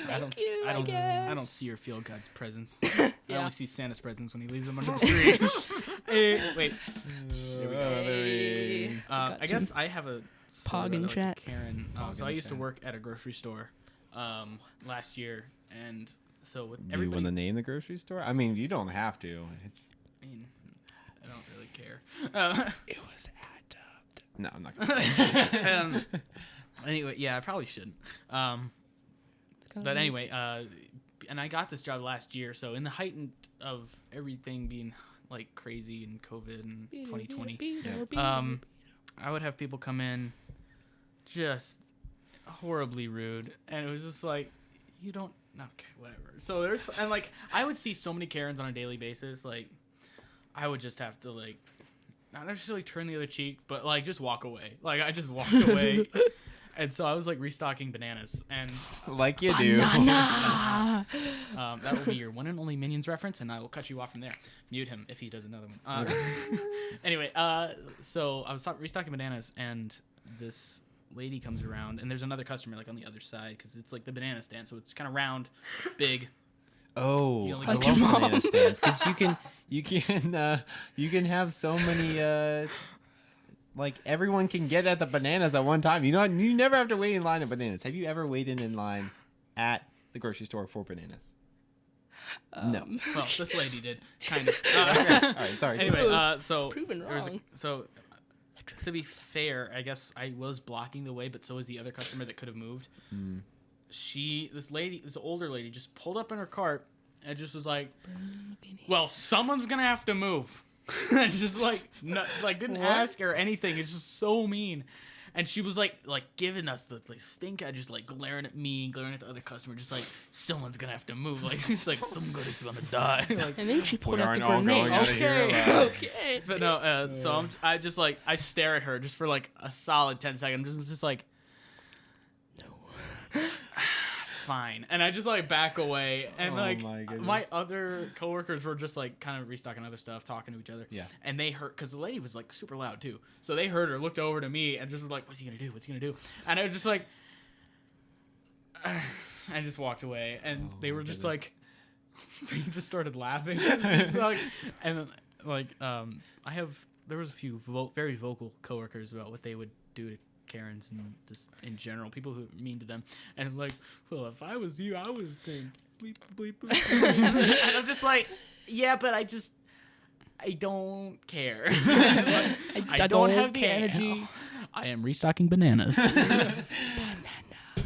I don't guess. see or feel God's presence. I Yeah. only see Santa's presence when he leaves them under the tree. Hey, wait. There we go. Hey. I Got guess some I have a Pog story in like chat. Karen. Pog So in I used to chat. work at a grocery store last year, and so with Do you everybody. want to name the grocery store? I mean, you don't have to. It's I mean, I don't really care. it was No, I'm not gonna say. Anyway, yeah, I probably shouldn't. But anyway, and I got this job last year, so in the heightened of everything being like crazy and COVID and 2020, I would have people come in just horribly rude, and it was just like, you don't, okay, whatever. So there's, and like, I would see so many Karens on a daily basis, like, I would just have to like, not necessarily turn the other cheek, but like just walk away. Like I just walked away. And so I was like restocking bananas, and like you do. Banana. That will be your one and only Minions reference, and I will cut you off from there. Mute him if he does another one. Anyway, so I was restocking bananas, and this lady comes around, and there's another customer like on the other side because it's like the banana stand, so it's kind of round, big. Oh, You only I get love banana stands because you can have so many. Like everyone can get at the bananas at one time. You know, you never have to wait in line at bananas. Have you ever waited in line at the grocery store for bananas? No. Well, this lady did kind of. All right, sorry. Anyway, so Proven wrong. To be fair, I guess I was blocking the way, but so was the other customer that could have moved. This older lady, just pulled up in her cart and just was like, "Well, someone's gonna have to move." And just like didn't ask or anything. It's just so mean. And she was like giving us the stink eye, just like glaring at me, glaring at the other customer, just like someone's gonna have to move. Like it's like somebody's gonna die. Like, And then she pulled We out the aren't all going grenade. out of here alive. Okay. but no, so I just like I stare at her just for like a solid 10 seconds. Just like, no. Fine. And I just like back away, and like my other coworkers were just like kind of restocking other stuff, talking to each other. Yeah. And they heard, because the lady was like super loud too, so they heard her, looked over to me, and just was like, "What's he gonna do? What's he gonna do?" And I was just like, I just walked away, and they were just like, they just started laughing, just like, and like there was a few very vocal coworkers about what they would do to Karens and just in general, people who are mean to them, and like, well, if I was you, I was going bleep bleep bleep. And I'm just like, yeah, but I don't care. I don't have the energy. I am restocking bananas.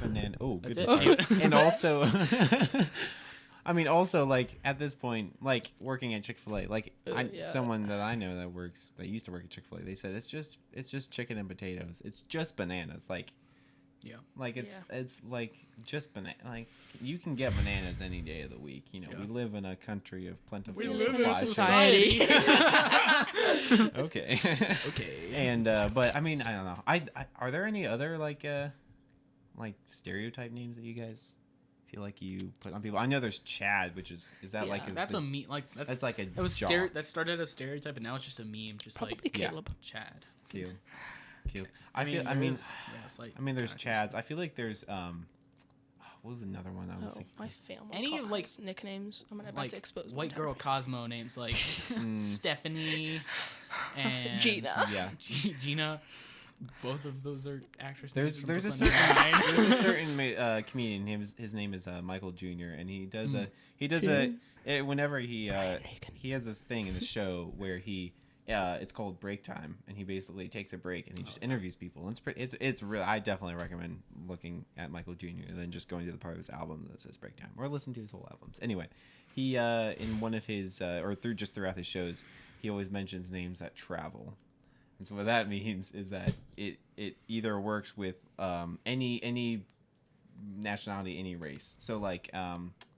Banana. Oh, That's goodness. it. And also, I mean, also like at this point, like working at Chick-fil-A, like someone that I know that used to work at Chick-fil-A, they said it's just chicken and potatoes. It's just bananas. Like, Yeah. like it's like just banana. Like you can get bananas any day of the week. You know, we live in a country of plentiful We live in a supplies. society. Okay. Okay. And but I mean, I don't know. I are there any other like stereotype names that you guys feel like you put on people? I know there's Chad, which is that like that's a meme. Like that's like a it was jock. that started as a stereotype, and now it's just a meme. Just Probably like Caleb. Chad. Cute. It's like there's Chads. I feel like there's what was another one I was thinking? My family. Any of, like, has nicknames. I'm about like to expose my white entire girl Cosmo names like Stephanie and Gina. Yeah. Gina. Both of those are actresses. There's a certain comedian. His name is Michael Jr. and he does whenever he has this thing in the show where it's called Break Time, and he basically takes a break and he just interviews people. And it's really, I definitely recommend looking at Michael Jr. and then just going to the part of his album that says Break Time, or listen to his whole albums. Anyway, he in one of his throughout his shows, he always mentions names that travel. And so what that means is that it either works with any nationality, any race. So like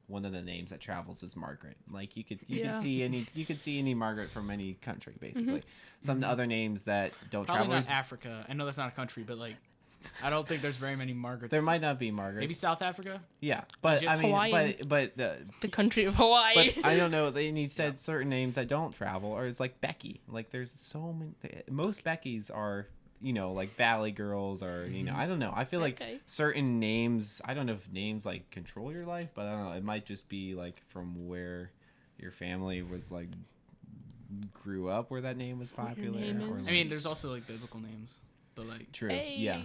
one of the names that travels is Margaret. Like you could see any Margaret from any country basically. Some other names that don't Probably travel. not Africa. I know that's not a country, but like I don't think there's very many Margarets. There might not be Margaret. Maybe South Africa. Yeah, but I mean, Hawaiian. but The country of Hawaii. But I don't know. He said certain names that don't travel, or it's like Becky. Like there's so many. Most Beckys are, like Valley Girls, or I don't know. I feel like certain names. I don't know if names like control your life, but I don't know. It might just be like from where your family was like grew up, where that name was popular. name or is. I mean, there's also like biblical names, but like true. Hey. Yeah.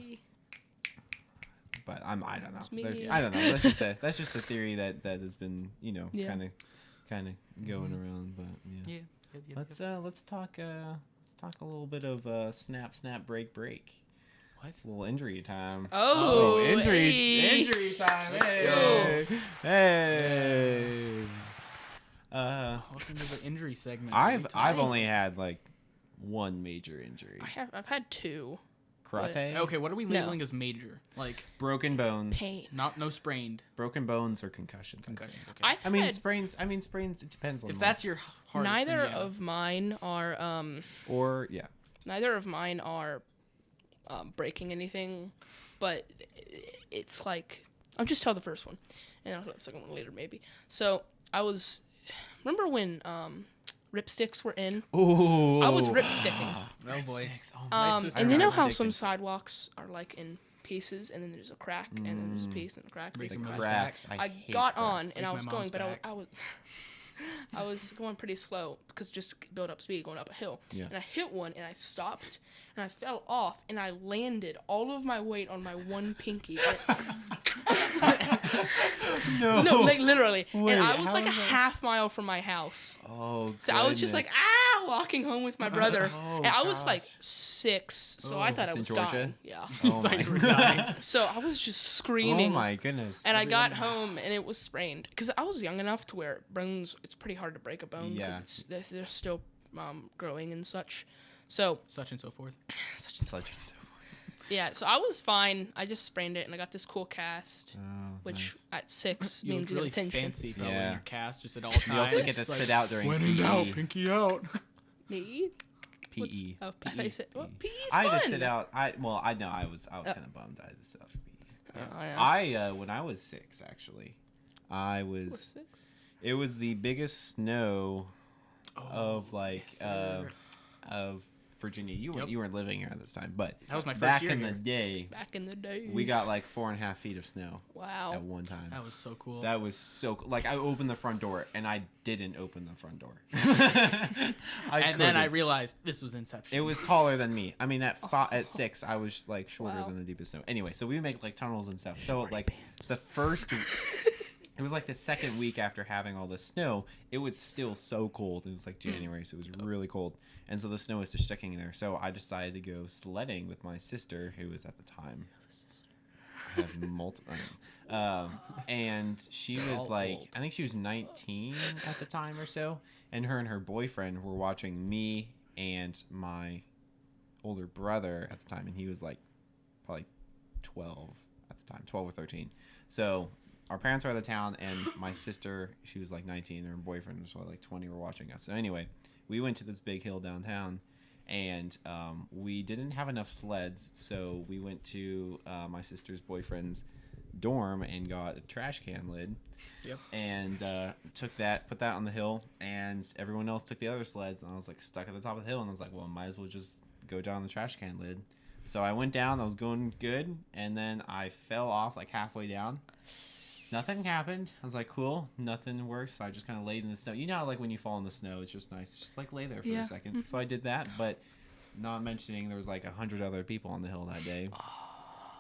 But I don't know. Me. I don't know. That's just a theory that has been kind of going around. But yeah. yeah. Let's talk talk a little bit of snap, break. What? A little injury time. Oh, injury time. Hey. go. Hey. Welcome to the injury segment. I've only had like one major injury. I've had 2. Karate. Okay, what are we labeling as major? Like Broken bones. Pain. no sprained. Broken bones or concussions. Concussion. Okay. I've I mean had- sprains. It depends on if that's your hardest, neither then yeah. of mine are or yeah. neither of mine are breaking anything, but it's like I'll just tell the first one, and I'll tell the second one later maybe. So remember when ripsticks were in? Ooh. I was ripsticking. Oh boy. And you know how some sidewalks are like in pieces, and then there's a crack, and then there's a piece and a crack. Makes piece them and crack. Cracks. I hate got cracks. on, and I my was going, mom's but back. I was I was going pretty slow because just to build up speed going up a hill. Yeah. And I hit one, and I stopped, and I fell off, and I landed all of my weight on my one pinky. No. No, like literally. Wait, and I was how like a is that? half mile from my house. Oh. So I was just like, goodness. walking home with my brother. Oh, and I was like gosh. 6, so Oh, I is thought this I in was Georgia? dying. Yeah. Oh Thought my. you were dying. So I was just Oh screaming. my goodness. And I got home and it was sprained because I was young enough to where bones. It's pretty hard to break a bone Yeah. because they're still growing and such. So Such and so forth. such and Such and so. yeah. So I was fine. I just sprained it and I got this cool cast, Oh, which nice. at 6 You means look you really get attention. fancy, probably. Yeah. In your cast just at all times. You also get to It's like, sit out during when in doubt, PE. pinky out. Me? PE. Oh, PE. I said, well, PE's I fun. had to sit out. I know I was kind of bummed. I had to sit out for PE. Oh, yeah. I when I was 6 actually, I Or was. 6? It was the biggest snow of like yes, sir. of Virginia. Yep. You weren't living here at this time, but That was my first back year in here. the day, Back in the day. we got like 4.5 feet of snow Wow. at one time. That was so cool. That was so like I opened the front door and I didn't open the front door. and then I couldn't. realized this was Inception. It was taller than me. I mean, at 6, I was like shorter Wow. than the deepest snow. Anyway, so we would make like tunnels and stuff. So like the first, it was like the second week after having all this snow. It was still so cold. It was like January, so it was really cold, and so the snow was just sticking there. So I decided to go sledding with my sister, who was at the time. I have multiple. And she was like, I think she was 19 at the time or so, and her boyfriend were watching me and my older brother at the time, and he was like probably 12 at the time, 12 or 13. So our parents were out of town, and my sister, she was like 19, and her boyfriend was probably like 20, were watching us. So anyway, we went to this big hill downtown, and we didn't have enough sleds, so we went to my sister's boyfriend's dorm and got a trash can lid. Yep. And put that on the hill, and everyone else took the other sleds, and I was like stuck at the top of the hill, and I was like, well, I might as well just go down the trash can lid. So I went down, I was going good, and then I fell off like halfway down. Nothing happened. I was like, cool, nothing works. So I just kind of laid in the snow. You know how like when you fall in the snow, it's just nice. Just like lay there for Yeah. a second. So I did that, but not mentioning there was like 100 other people on the hill that day.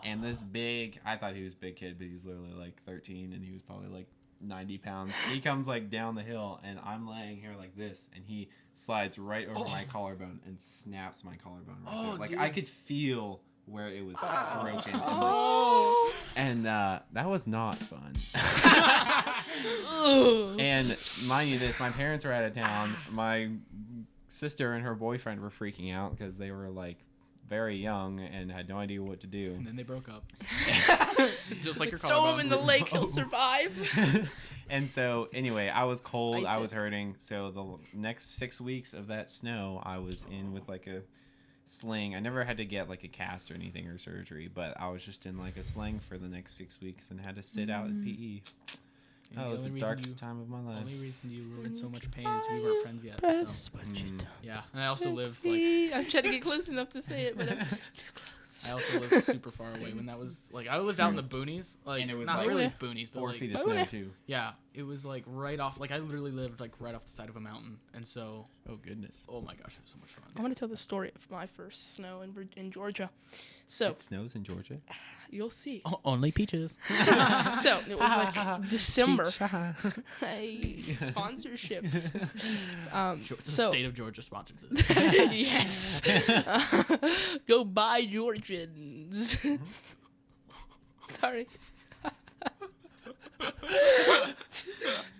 And this big, I thought he was a big kid, but he was literally like 13, and he was probably like 90 pounds. He comes like down the hill, and I'm laying here like this, and he slides right over my collarbone and snaps my collarbone right there. Like dude. I could feel where it was broken. Oh. And that was not fun. Ugh. And mind you this, my parents were out of town. My sister and her boyfriend were freaking out because they were like very young and had no idea what to do. And then they broke up. Just like your Throw collarbone. him in the lake, he'll survive. And so anyway, I was cold, Ice I it. was hurting. So the next 6 weeks of that snow, I was in with like a sling. I never had to get like a cast or anything or surgery, but I was just in like a sling for the next 6 weeks and had to sit out at PE. And That was the only reason darkest you- time of my life. Only reason you were in so much pain is we weren't friends yet. So. Press what you don't Yeah, and I also lived like see. I'm trying to get close enough to say it, but I'm too close. I also lived super far away when that was like I lived out in the boonies, like And it was not like really Yeah. boonies, but 4 like feet of Oh, snow yeah. too. yeah, it was like right off. Like I literally lived like right off the side of a mountain, and so. Oh goodness. Oh my gosh, it was so much fun. I want to tell the story of my first snow in Georgia. So It snows in Georgia. you'll see. Oh, only peaches. So it was like December. Hey, sponsorship. The state of Georgia sponsors this. Yes. Go buy Georgians. Sorry.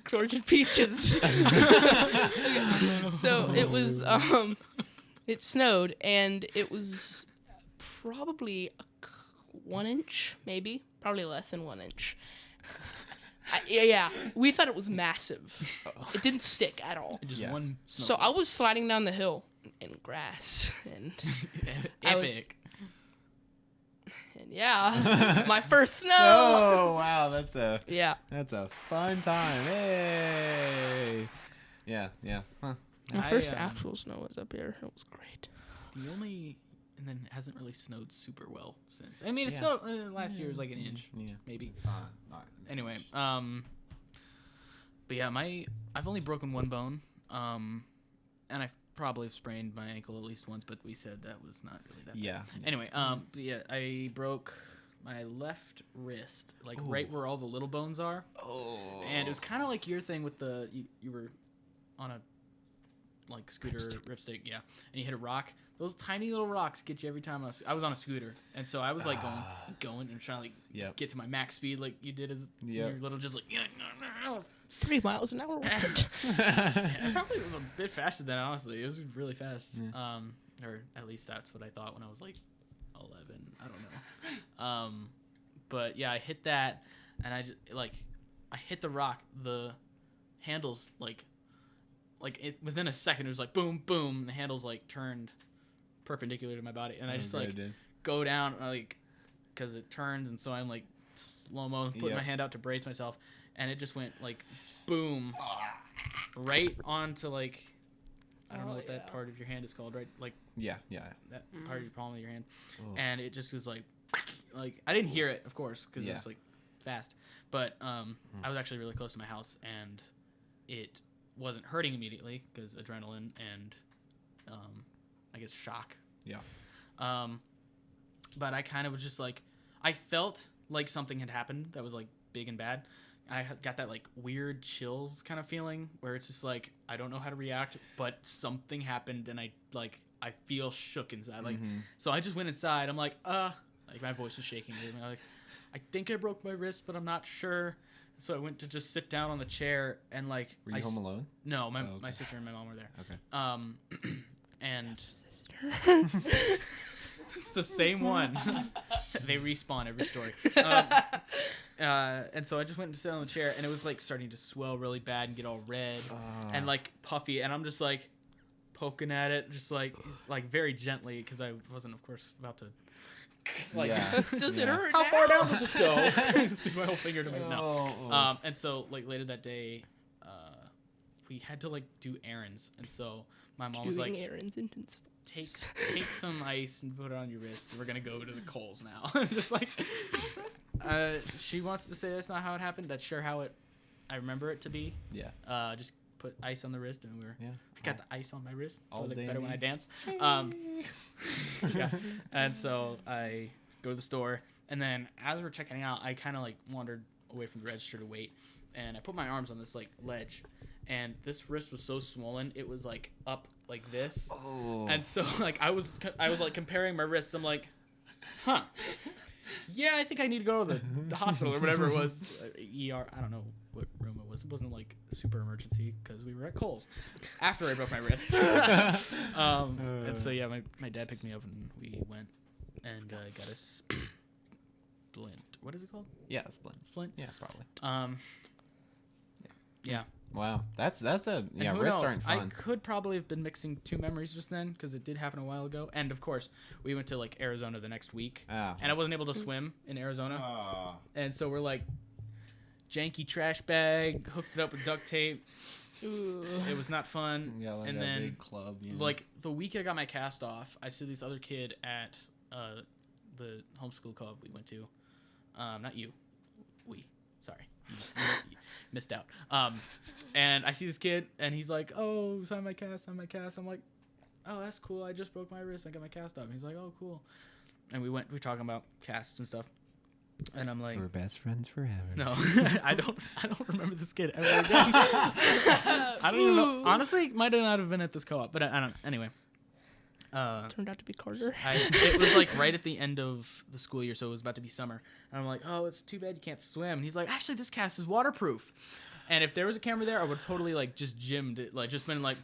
Georgian peaches. So it was it snowed, and it was probably 1 inch, maybe, probably less than 1 inch. Yeah, we thought it was massive. It didn't stick at all. Just Yeah. one. So I was sliding down the hill in grass, and Epic. yeah, my first snow. Oh wow, that's a Yeah, fun time. Hey. Yeah. Huh. my first actual snow was up here. It was great. The only, and then it hasn't really snowed super well since. I mean, it Yeah. snowed last year was like an inch, Yeah. maybe. Not Anyway, but yeah, I've only broken one bone, and I probably have sprained my ankle at least once, but we said that was not really that bad. Yeah. Anyway, so yeah, I broke my left wrist, like right where all the little bones are. Oh. And it was kind of like your thing with the you were on a like scooter ripstick, yeah, and you hit a rock. Those tiny little rocks get you every time. I was on a scooter, and so I was like going and trying to like get to my max speed like you did as your little just like 3 miles an hour was it? yeah, it probably was a bit faster than honestly. It was really fast. Or at least that's what I thought when I was like 11. I don't know. But yeah, I hit that, and I just I hit the rock. The handles within a second it was like boom boom. And the handles like turned perpendicular to my body, and I just like go down like because it turns, and so I'm like slow mo putting my hand out to brace myself, and it just went like boom right onto like I don't know what that part of your hand is called, right? Like that part of your palm of your hand, and it just was like I didn't hear it, of course, because it was like fast, but I was actually really close to my house, and it wasn't hurting immediately because adrenaline and I guess shock. But I kind of was just like I felt like something had happened that was like big and bad. I got that like weird chills kind of feeling where it's just like I don't know how to react, but something happened and I feel shook inside. Like so I just went inside. I'm like my voice was shaking. I'm like I think I broke my wrist, but I'm not sure. So I went to just sit down on the chair and like Were you home alone? No, my sister and my mom were there. Okay. And it's the same one. They respawn every story. And so I just went and sat on the chair, and it was like starting to swell really bad and get all red and like puffy, and I'm just like poking at it, just like very gently because I wasn't, of course, about to. Does it hurt? How far down does this go? Stick my whole finger to my no. And so like later that day, we had to like do errands, and so my mom was like, errands take some ice and put it on your wrist. We're gonna go to the Kohl's now. Just like she wants to say that's not how it happened. That's sure how I remember it to be. Yeah. Just put ice on the wrist, and I got the ice on my wrist, so All I look dandy. better when I dance. And so I go to the store, and then as we're checking out, I kind of like wandered away from the register to wait, and I put my arms on this like ledge, and this wrist was so swollen it was like up like this, and so like I was like comparing my wrists. I'm like, yeah, I think I need to go to the hospital or whatever it was, ER. I don't know what room it was. It wasn't like super emergency because we were at Kohl's after I broke my wrist. And so yeah, my dad picked me up and we went and got a splint. What is it called? Yeah, splint. Splint. Yeah, probably. Yeah. Wow, that's a And who wrists knows? aren't I fun. could probably have been mixing two memories just then because it did happen a while ago. And of course, we went to like Arizona the next week, and I wasn't able to swim in Arizona, and so we're like janky trash bag, hooked it up with duct tape. It was not fun. Yeah, like and a then big club. You know? like the week I got my cast off, I see this other kid at the homeschool club we went to. Not you. Sorry. You missed out. And I see this kid, and he's like, "Oh, sign my cast, sign my cast." I'm like, "Oh, that's cool. I just broke my wrist. I got my cast up." And he's like, "Oh, cool." And we were talking about casts and stuff. And I'm like, we're best friends forever. no, I don't remember this kid ever again. I don't even know. Honestly, might not have been at this co-op, but I don't. Anyway, Turned out to be Carter. it was like right at the end of the school year, so it was about to be summer. And I'm like, oh, it's too bad you can't swim. And he's like, actually, this cast is waterproof. And if there was a camera there, I would totally like just gymmed it, like just been like.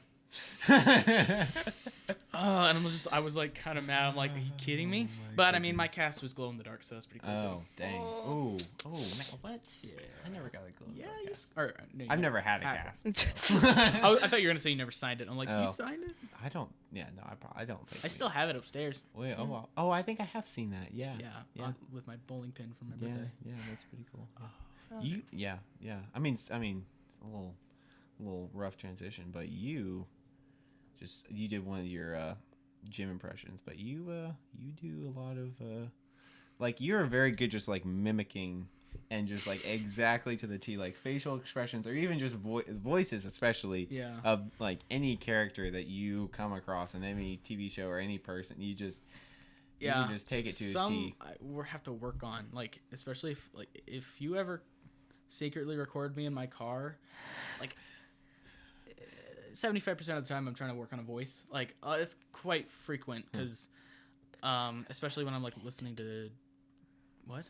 And I was like kind of mad. I'm like, are you kidding me? But I mean, my cast was glow in the dark, so that's pretty cool. Oh, dang. Oh, man, what? Yeah. I never got a glow in the Yeah, dark you. cast. No, I've never had a cast. I thought you were gonna say you never signed it. I'm like, Oh. you signed it? I don't. Yeah, no, I don't think. I still have it upstairs. Wait, oh, I think I have seen that. Yeah. Yeah, with my bowling pin from my Yeah, birthday. yeah, that's pretty cool. Yeah. I mean, a little rough transition, but you did one of your gym impressions, but you do a lot of like you're very good just like mimicking and just like exactly to the T, like facial expressions or even just voices, especially of like any character that you come across in any TV show or any person. You just take it to the T. We'll have to work on, like, especially if you ever secretly record me in my car, like 75% of the time I'm trying to work on a voice. Like it's quite frequent because especially when I'm like listening to what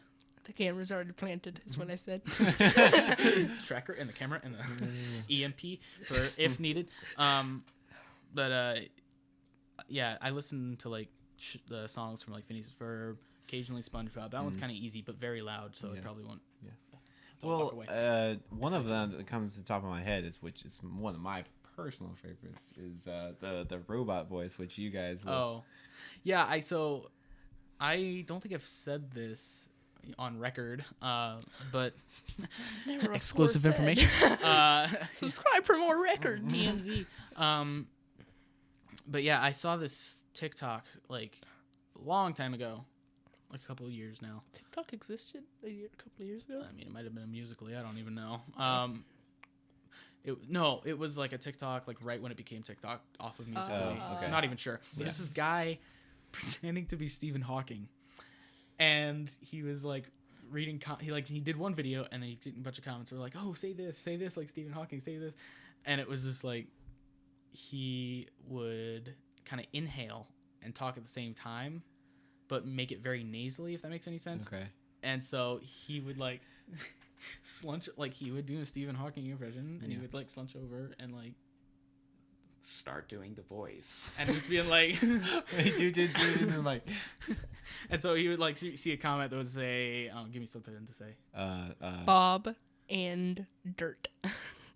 The camera's already planted, is what I said. the tracker and the camera and the EMP for if needed. But yeah, I listen to like the songs from like Phineas and Ferb, occasionally SpongeBob. That one's kind of easy but very loud, so it probably won't. Yeah. Well, one of them that comes to the top of my head which is one of my personal favorites is the robot voice, which you guys will. Oh, yeah. I don't think I've said this on record, but exclusive information. Subscribe for more records. TMZ. But yeah, I saw this TikTok like a long time ago, like a couple of years now. TikTok existed a couple of years ago. I mean, it might have been a Musical.ly. I don't even know. It was like a TikTok, like right when it became TikTok off of Musical.ly. Okay. I'm not even sure. But This is guy pretending to be Stephen Hawking, and he was like reading. He did one video, and then he did a bunch of comments. Were like, "Oh, say this, like Stephen Hawking, say this," and it was just like he would kind of inhale and talk at the same time, but make it very nasally, if that makes any sense. Okay. And so he would like slunch, like he would do a Stephen Hawking impression, and he would like slunch over and like start doing the voice, and just being like, dude, and then like, and so he would like see a comment that would say, "Give me something to say." Bob and dirt.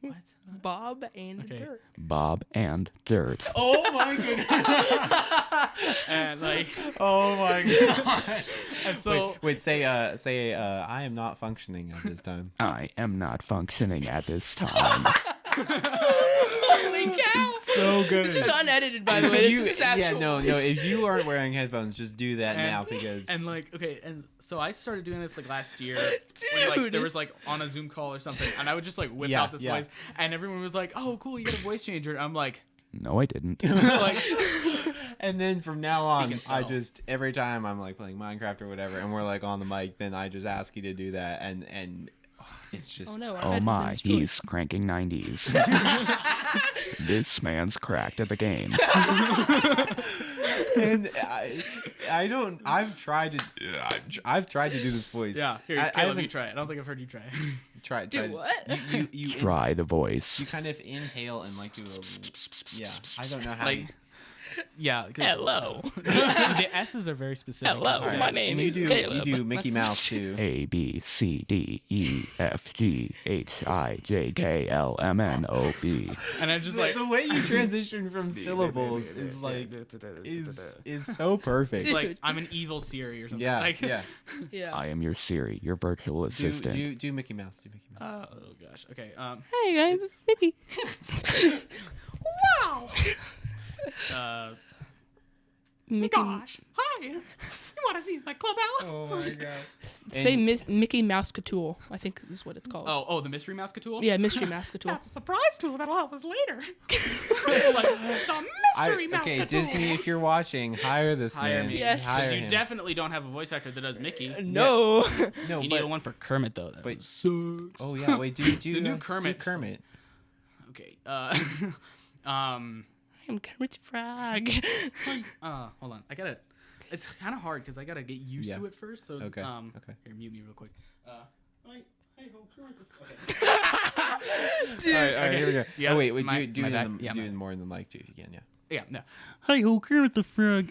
What? Bob and dirt. Bob and dirt. oh my goodness. And like, oh my gosh. and so wait, say I am not functioning at this time. I am not functioning at this time. Holy cow! So good. This is unedited, by the way. This is actual. Yeah, no. If you aren't wearing headphones, just do that now because. And like, okay, and so I started doing this like last year. When, like, there was like on a Zoom call or something, and I would just like whip out this voice, and everyone was like, "Oh, cool, you got a voice changer." And I'm like, No, I didn't. like, and then from now on, Speak and I spell. just every time I'm like playing Minecraft or whatever, and we're like on the mic, then I just ask you to do that, and it's just. Oh no! Oh my, he's cranking 90s. This man's cracked at the game. And I don't. I've tried to do this voice. yeah, here, I Caleb, haven't you try it. I don't think I've heard you try. tried. Do what? You Try the voice. You kind of inhale and like do a. Yeah, I don't know how. Like, yeah. 'cause Hello. the S's are very specific. Hello, All right. my name And you is do Caleb. you do Mickey Mouse too. A B C D E F G H I J K L M N O P. And I'm just like, The way you transition from syllables is like is so perfect. Dude. like I'm an evil Siri or something. Yeah, like, yeah. Yeah. I am your Siri, your virtual assistant. Do Mickey Mouse. Do Mickey Mouse. Oh gosh. Okay. Hey guys, it's Mickey. Wow. Mickey. Hi. You want to see my clubhouse? Oh my gosh. Say Mickey Mouse Tool. I think is what it's called. Oh, the mystery mouse tool. Yeah, Mystery Mouse Tool. That's a surprise tool that'll help us later. It's like the mystery mouse Okay, tool. Disney, if you're watching, hire this Hire man. me. Yes. Hire You him. definitely don't have a voice actor that does Mickey. No. No, You but need one for Kermit though. That Wait. sucks. oh yeah, wait, do The new do Kermit Kermit. Okay. I'm Kermit Frog. Hold on. It's kind of hard because I gotta get used Yeah. to it first. So Okay. Okay. Here, mute me real quick. Okay. All right, here we go. Yeah, oh wait, my do back- it yeah, do my- it more in the mic too if you can. Yeah. Yeah. No. Hi ho, Kermit the Frog.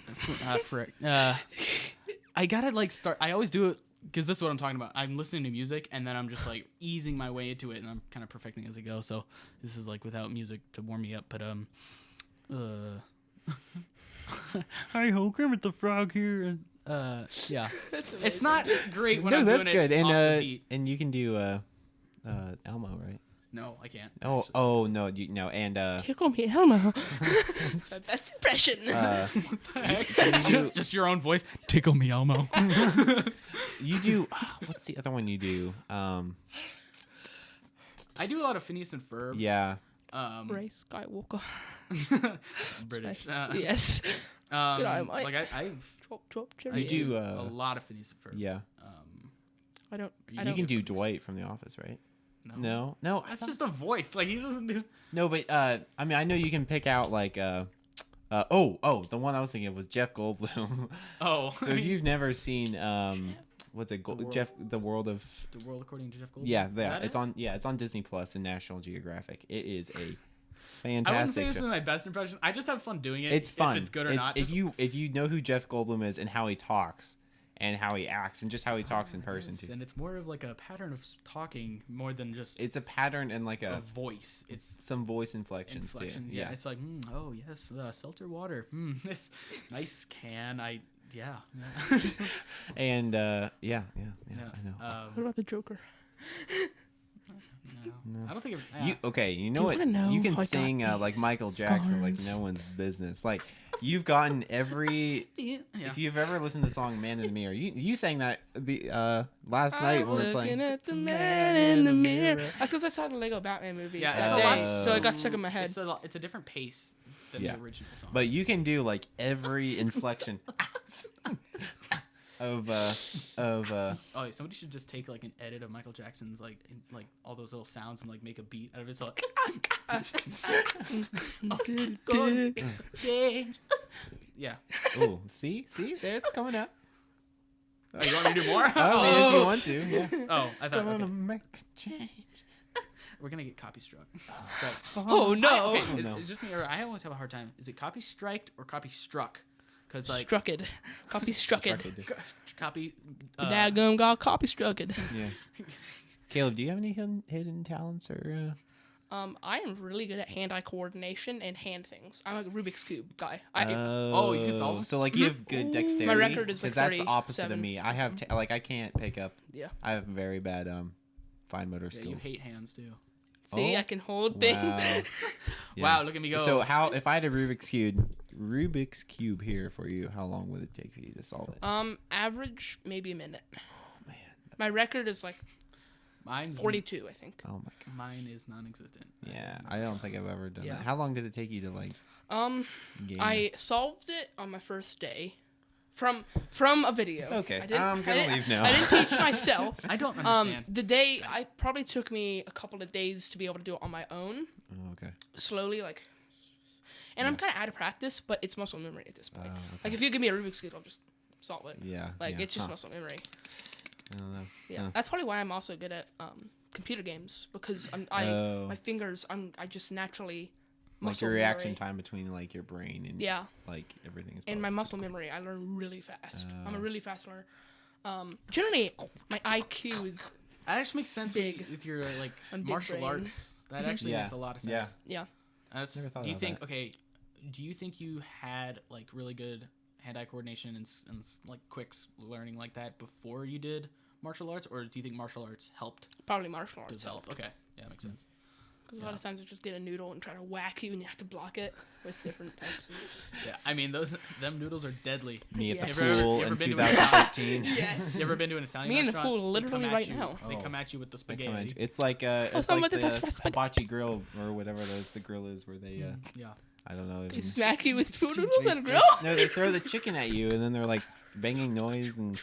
Frick. I gotta like start. I always do it because this is what I'm talking about. I'm listening to music and then I'm just like easing my way into it, and I'm kind of perfecting as I go. So this is like without music to warm me up. But Hi ho, Kermit the Frog here. yeah, That's it's not great when No, I'm that's doing good. it off the And beat. and you can do Elmo, right? No, I can't. Oh no, and Tickle me, Elmo. That's my best impression. What the heck? can you do- Just your own voice. Tickle me, Elmo. you do what's the other one you do? I do a lot of Phineas and Ferb. Yeah. Ray Skywalker. British. Yes. Good eye, Mike. Like I've Chop, chop, You cherry. do a lot of Phineas and Ferb. yeah. I don't. You I You don't. can do Dwight from The Office, right? No. No. That's just a voice. Like he doesn't do. No, but I mean, I know you can pick out like the one I was thinking of was Jeff Goldblum. Oh. So if you've never seen what's it, World. Jeff, the world of The World According to Jeff Goldblum. yeah, Is yeah, that it's it? on it's on Disney Plus and National Geographic. It is a I wouldn't fantastic say this show. is my best impression. I just have fun doing it. It's fun. If it's good or not. If Just- you know who Jeff Goldblum is and how he talks and how he acts and just how he talks in person Yes, too. and it's more of like a pattern of talking more than just It's a pattern and like a a voice. It's some voice inflections, inflections. too. Yeah. It's like, oh yes, seltzer water. This nice can. Yeah. And yeah, Yeah. I know. What about the Joker? No. I don't think. You okay? You know Do you what? wanna know You can how I got sing like these Michael Jackson like scars? no one's business. Like you've gotten every. Yeah. If you've ever listened to the song "Man in the Mirror," you sang that the last night when we were Looking playing. at the man in the mirror. That's because I saw the Lego Batman movie Yeah, that it's a day, lot. so it got stuck in my head. It's a different pace than Yeah. the original song. But you can do like every inflection of oh, somebody should just take like an edit of Michael Jackson's like all those little sounds and like make a beat out of it. So like, change. Yeah. oh, see there it's coming up. Oh, you want me to do more? Oh, man, if you want to, yeah. Oh, I thought Gonna okay. make a change. We're gonna get copy struck. Oh no! Okay, Oh, no. it's just me. Or I always have a hard time. Is it copy striked or copy struck? Because like Strucked. Copy strucked. copy. Daggum got copy strucked. Yeah. Caleb, do you have any hidden talents or? I am really good at hand-eye coordination and hand things. I'm a Rubik's Cube guy. Oh, you can solve them? So like you have good dexterity. My record is, like, 'cause that's the opposite of 37. me. I have like I can't pick up. Yeah. I have very bad fine motor Yeah, skills. you hate hands too. See, Oh, I can hold things. Wow. Yeah. Wow, look at me go. So how if I had a Rubik's cube here for you, how long would it take for you to solve it? Average maybe a minute. Oh man. My record is like Mine's 42, I think. Oh my god. Mine is non-existent. Yeah, I don't think I've ever done Yeah. that. How long did it take you to like game? I solved it on my first day from a video. Okay, I didn't- I'm gonna I didn't- leave now. I didn't teach myself. I don't understand. The day I probably took me a couple of days to be able to do it on my own, Oh, okay. slowly, like. And I'm kind of out of practice, but it's muscle memory at this point. Okay. Like if you give me a Rubik's Cube, I'll just solve it. Yeah. Like yeah. it's just Huh. muscle memory. I don't know. Yeah, Huh. that's probably why I'm also good at computer games because Oh. my fingers I just naturally Like muscle your reaction memory. time between like your brain and Yeah, like everything is. and my probably- muscle memory, I learn really fast. I'm a Oh. really fast learner. Generally, my IQ is That actually makes sense Big. if you're like I'm big martial brain. arts. That actually Yeah. makes a lot of sense. Yeah. yeah. That's, Never thought do you about think that. okay? Do you think you had like really good hand-eye coordination and like quick learning like that before you did martial arts, or do you think martial arts helped Probably martial arts develop? help Okay, yeah, that makes sense. Because a lot of times they just get a noodle and try to whack you, and you have to block it with different types of. Yeah, I mean them noodles are deadly. Me at the Yes. pool You ever in been to 2015. Yes. You ever been to an Italian Me in the restaurant? pool They literally come at right you- now. They Oh. come at you with the They come spaghetti. at you. It's like it's someone like to touch my the spaghetti. hibachi grill or whatever the grill is where they Yeah. I don't know. They smack you with two They- noodles they- and a grill. No, they throw the chicken at you and then they're like banging noise and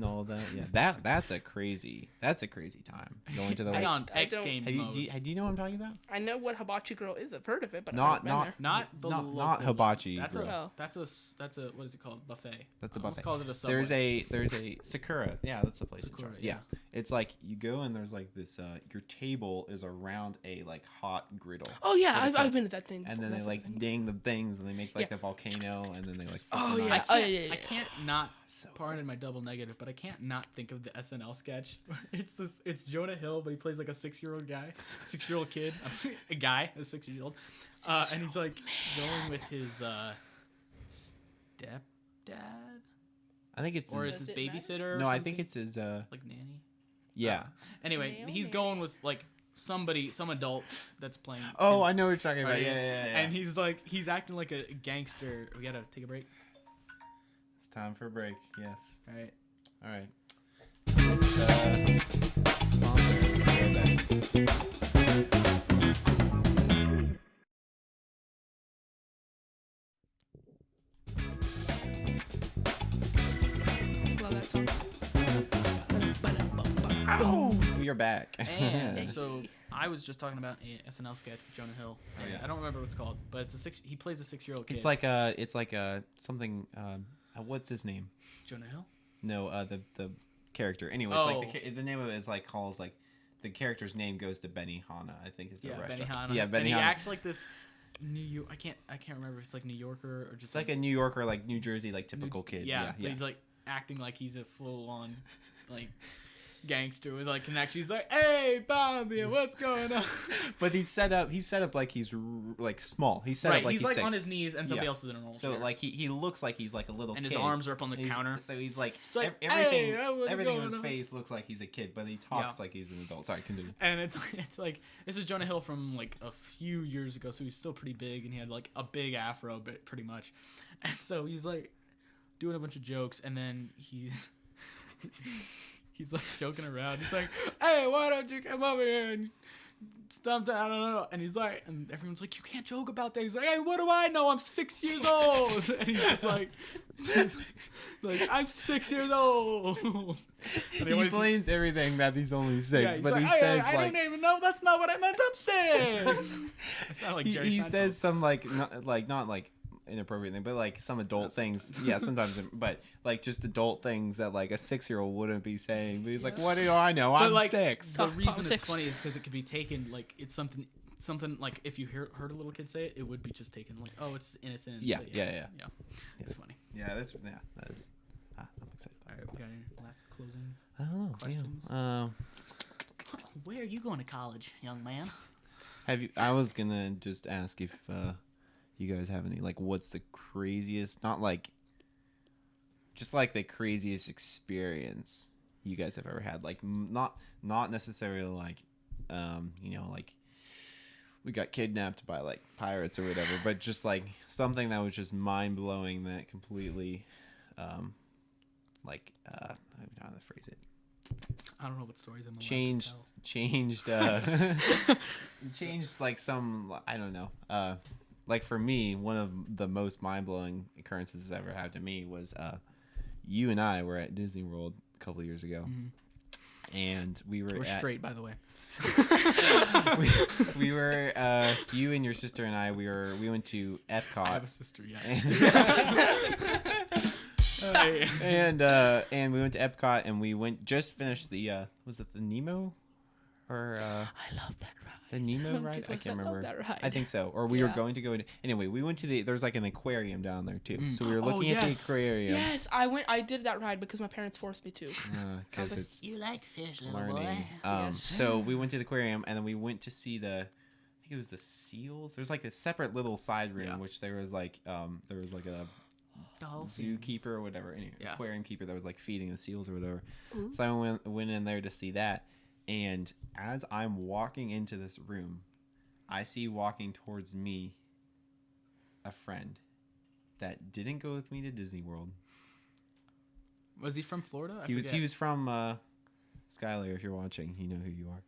all that. Yeah, that's a crazy time going to the Hang like. on, I X don't- Games Have you, mode. do you know what I'm talking about? I know what hibachi grill is. I've heard of it, but Not- I've never been not- there. Not not hibachi That's grill. Oh. that's a what is it called? Buffet. That's a I almost buffet. called it a Subway. There's a Sakura. Yeah, that's the place. in Sakura, charge. yeah. It's like you go and there's like this. Your table is around a like hot griddle. Oh yeah, What they I've call- been to that thing. And before, then they that like thing. ding the things and they make like Yeah. the volcano and then they like. Oh, flip them yeah. out. Oh, yeah. I can't not So pardon my double negative, but I can't not think of the SNL sketch. It's Jonah Hill, but he plays like a 6-year-old guy, 6-year-old kid, a guy, a 6-year-old, and he's like going with his stepdad, I think it's or his, is his Does it matter? babysitter? Or no. I something? think it's his. like nanny. Yeah. Anyway, Nail he's nanny. going with like some adult that's playing. Oh, his I know what you're talking about. party, Yeah. And he's acting like a gangster. We gotta take a break. It's time for a break. Yes. All right. All right. Let's sponsor. We'll be right back. Love that song. We are back. And so I was just talking about a SNL sketch with Jonah Hill. And yeah. I don't remember what it's called, but he plays a 6-year-old kid. It's like a something. What's his name? Jonah Hill. No, the character. Anyway, it's like Oh. the name of it is like calls like the character's name goes to Benihana. I think is the Yeah, restaurant. Benihana. Yeah, And Benihana. he acts like this New York. I can't remember if it's like New Yorker or just It's like a New Yorker, like New Jersey, like typical kid. Yeah, Yeah. but he's like acting like he's a full-on like gangster with like connection. He's like, "Hey, Bobby, what's going on?" But he's set up like he's like small. He's set Right, up like he's like 6. on his knees and somebody Yeah. else is in a normal So chair. like he looks like he's like a little and kid. his arms are up on the And he's- counter. So he's like, like, everything "Hey, what's everything in going his on?" face looks like he's a kid, but he talks like he's an adult. Sorry, continue. And it's like this is Jonah Hill from like a few years ago, so he's still pretty big, and he had like a big afro, but pretty much. And so he's like doing a bunch of jokes, and then he's like joking around. He's like, "Hey, why don't you come over here and something? I don't know." And he's like, and everyone's like, "You can't joke about that." He's like, "Hey, what do I know? I'm 6 years old." And he's just like "I'm 6 years old." And He always- blames everything that he's only 6, yeah, he's but like, he "Hey, says I like don't even know. That's not what I meant. I'm 6. I sound like Jerry he Seinfeld. says some like not like inappropriate thing, but like some adult things. Yeah, sometimes, but like just adult things that like a 6-year-old wouldn't be saying. But he's like, "What do I know? But, I'm like, 6." The Talk reason politics. it's funny is because it could be taken like it's something like if you heard a little kid say it, it would be just taken like, oh, it's innocent. Yeah, but yeah. It's funny. Yeah, that is. I'm excited. All right, we got any last closing? I don't know. Questions? Yeah. Where are you going to college, young man? Have you? I was gonna just ask if you guys have any like, what's the craziest? Not like, just like the craziest experience you guys have ever had. Like, not necessarily like, like we got kidnapped by like pirates or whatever, but just like something that was just mind blowing that completely, I don't know how to phrase it. I don't know what stories I'm allowed to changed tell. changed like some, I don't know, like for me, one of the most mind-blowing occurrences ever happened to me was you and I were at Disney World a couple years ago, and We're straight, by the way. we were you and your sister and I we went to Epcot. I have a sister, yeah. and we went to Epcot and we just finished the was it the Nemo or I love that ride. the Nemo ride? I Because can't love remember. that ride. I think so. Or we were Yeah. going to go to, anyway, we went to there's like an aquarium down there too. So we were Oh, looking at the yes. aquarium. Yes, I did that ride because my parents forced me to. Because like, it's You like fish, little learning. boy. Yes. So we went to the aquarium and then we went to see I think it was the seals. There's like a separate little side room, Yeah. which there was like a zookeeper or whatever, anyway, Yeah. aquarium keeper that was like feeding the seals or whatever. So I went in there to see that, and as I'm walking into this room, I see walking towards me a friend that didn't go with me to Disney World. Was he from Florida? He was from Skylar, if you're watching, you know who you are.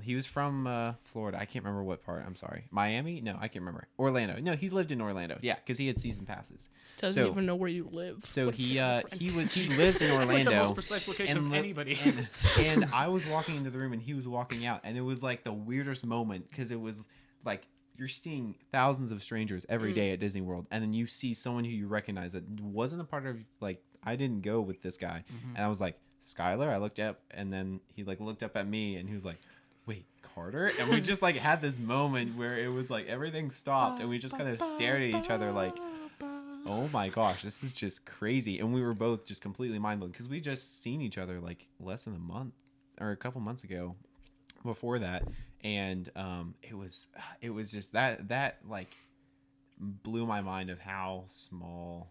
He was from Florida. I can't remember what part. I'm sorry. Miami? No, I can't remember. Orlando. No, he lived in Orlando. Yeah, because he had season passes. Doesn't even know where you live. So Like, he friend. lived in Orlando. That's like the most precise location of anybody. And I was walking into the room and he was walking out, and it was like the weirdest moment because it was like you're seeing thousands of strangers every day at Disney World, and then you see someone who you recognize that wasn't a part of, like, I didn't go with this guy, and I was like, Skylar. I looked up, and then he like looked up at me, and he was like, wait, Carter? And we just like had this moment where it was like everything stopped, and we just kind of stared at each other like, oh my gosh, this is just crazy. And we were both just completely mind blown because we just seen each other like less than a month or a couple months ago before that. And it was just that like blew my mind of how small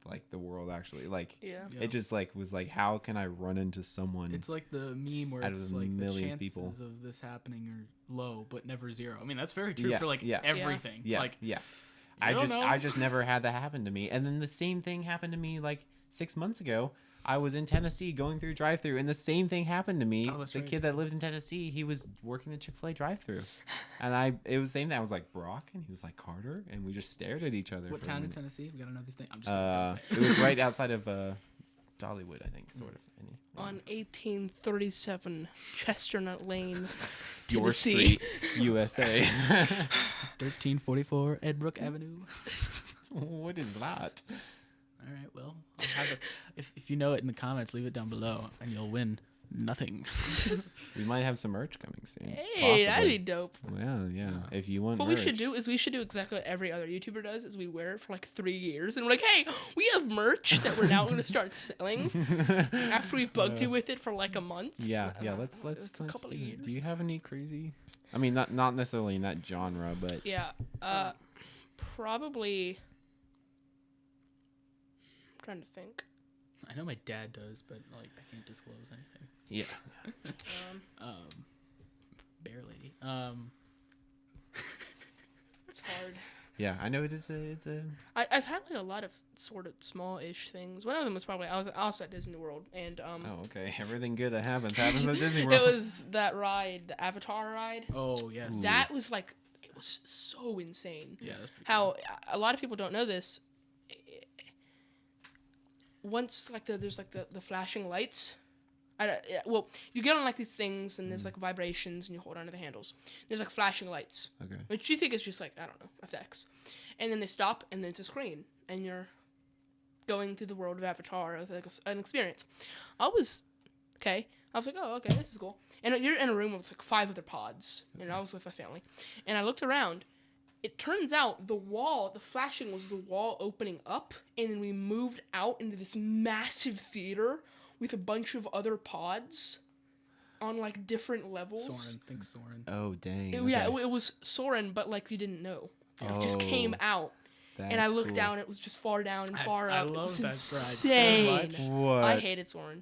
like the world actually, like, it just like was like, how can I run into someone? It's like the meme where it's like the chances of this happening are low but never zero. I mean, that's very true for like everything. I just never had that happen to me. And then the same thing happened to me like 6 months ago. I was in Tennessee going through drive-through, and the same thing happened to me. The kid that lived in Tennessee, he was working the Chick-fil-A drive-through, and it was the same thing. I was like, Brock, and he was like, Carter, and we just stared at each other. What town in Tennessee? We gotta know these things. I'm just it was right outside of Dollywood, I think, sort of. On 1837 Chestnut Lane, Your Tennessee. Street, USA. 1344 Edbrook Avenue. What is that? All right, well, if you know it in the comments, leave it down below, and you'll win nothing. We might have some merch coming soon. Hey, that'd be dope. Yeah. If you want What merch. we should do exactly what every other YouTuber does, is we wear it for like 3 years, and we're like, hey, we have merch that we're now going to start selling after we've bugged you with it for like a month. Yeah, let's a couple do of it. years. Do you have any crazy? I mean, not necessarily in that genre, but Yeah, probably. I'm trying to think. I know my dad does, but like I can't disclose anything. yeah. Bear lady. It's hard. Yeah, I know it's a. I've had like a lot of sort of small-ish things. One of them was probably I was also at Disney World, and Oh, okay. Everything good that happens at Disney it World. was that ride, the Avatar ride. Oh yes. That was like, it was so insane. Yeah, that's pretty How a lot of people don't know this. Once like there's like the flashing lights. Well, you get on like these things, and there's like vibrations, and you hold onto the handles. There's like flashing lights, Okay. which you think is just like, I don't know, effects. And then they stop, and then it's a screen, and you're going through the world of Avatar, of like an experience. I was like, oh, okay, this is cool. And you're in a room with like 5 other pods, and I was with my family, and I looked around. It turns out the flashing was the wall opening up, and then we moved out into this massive theater with a bunch of other pods on like different levels. Soren, think Soren. Oh dang. Yeah, it was Soren, but like we didn't know. It just came out, and I looked down. It was just far down and far up. I love it was that ride so insane. much. What? I hated Soren.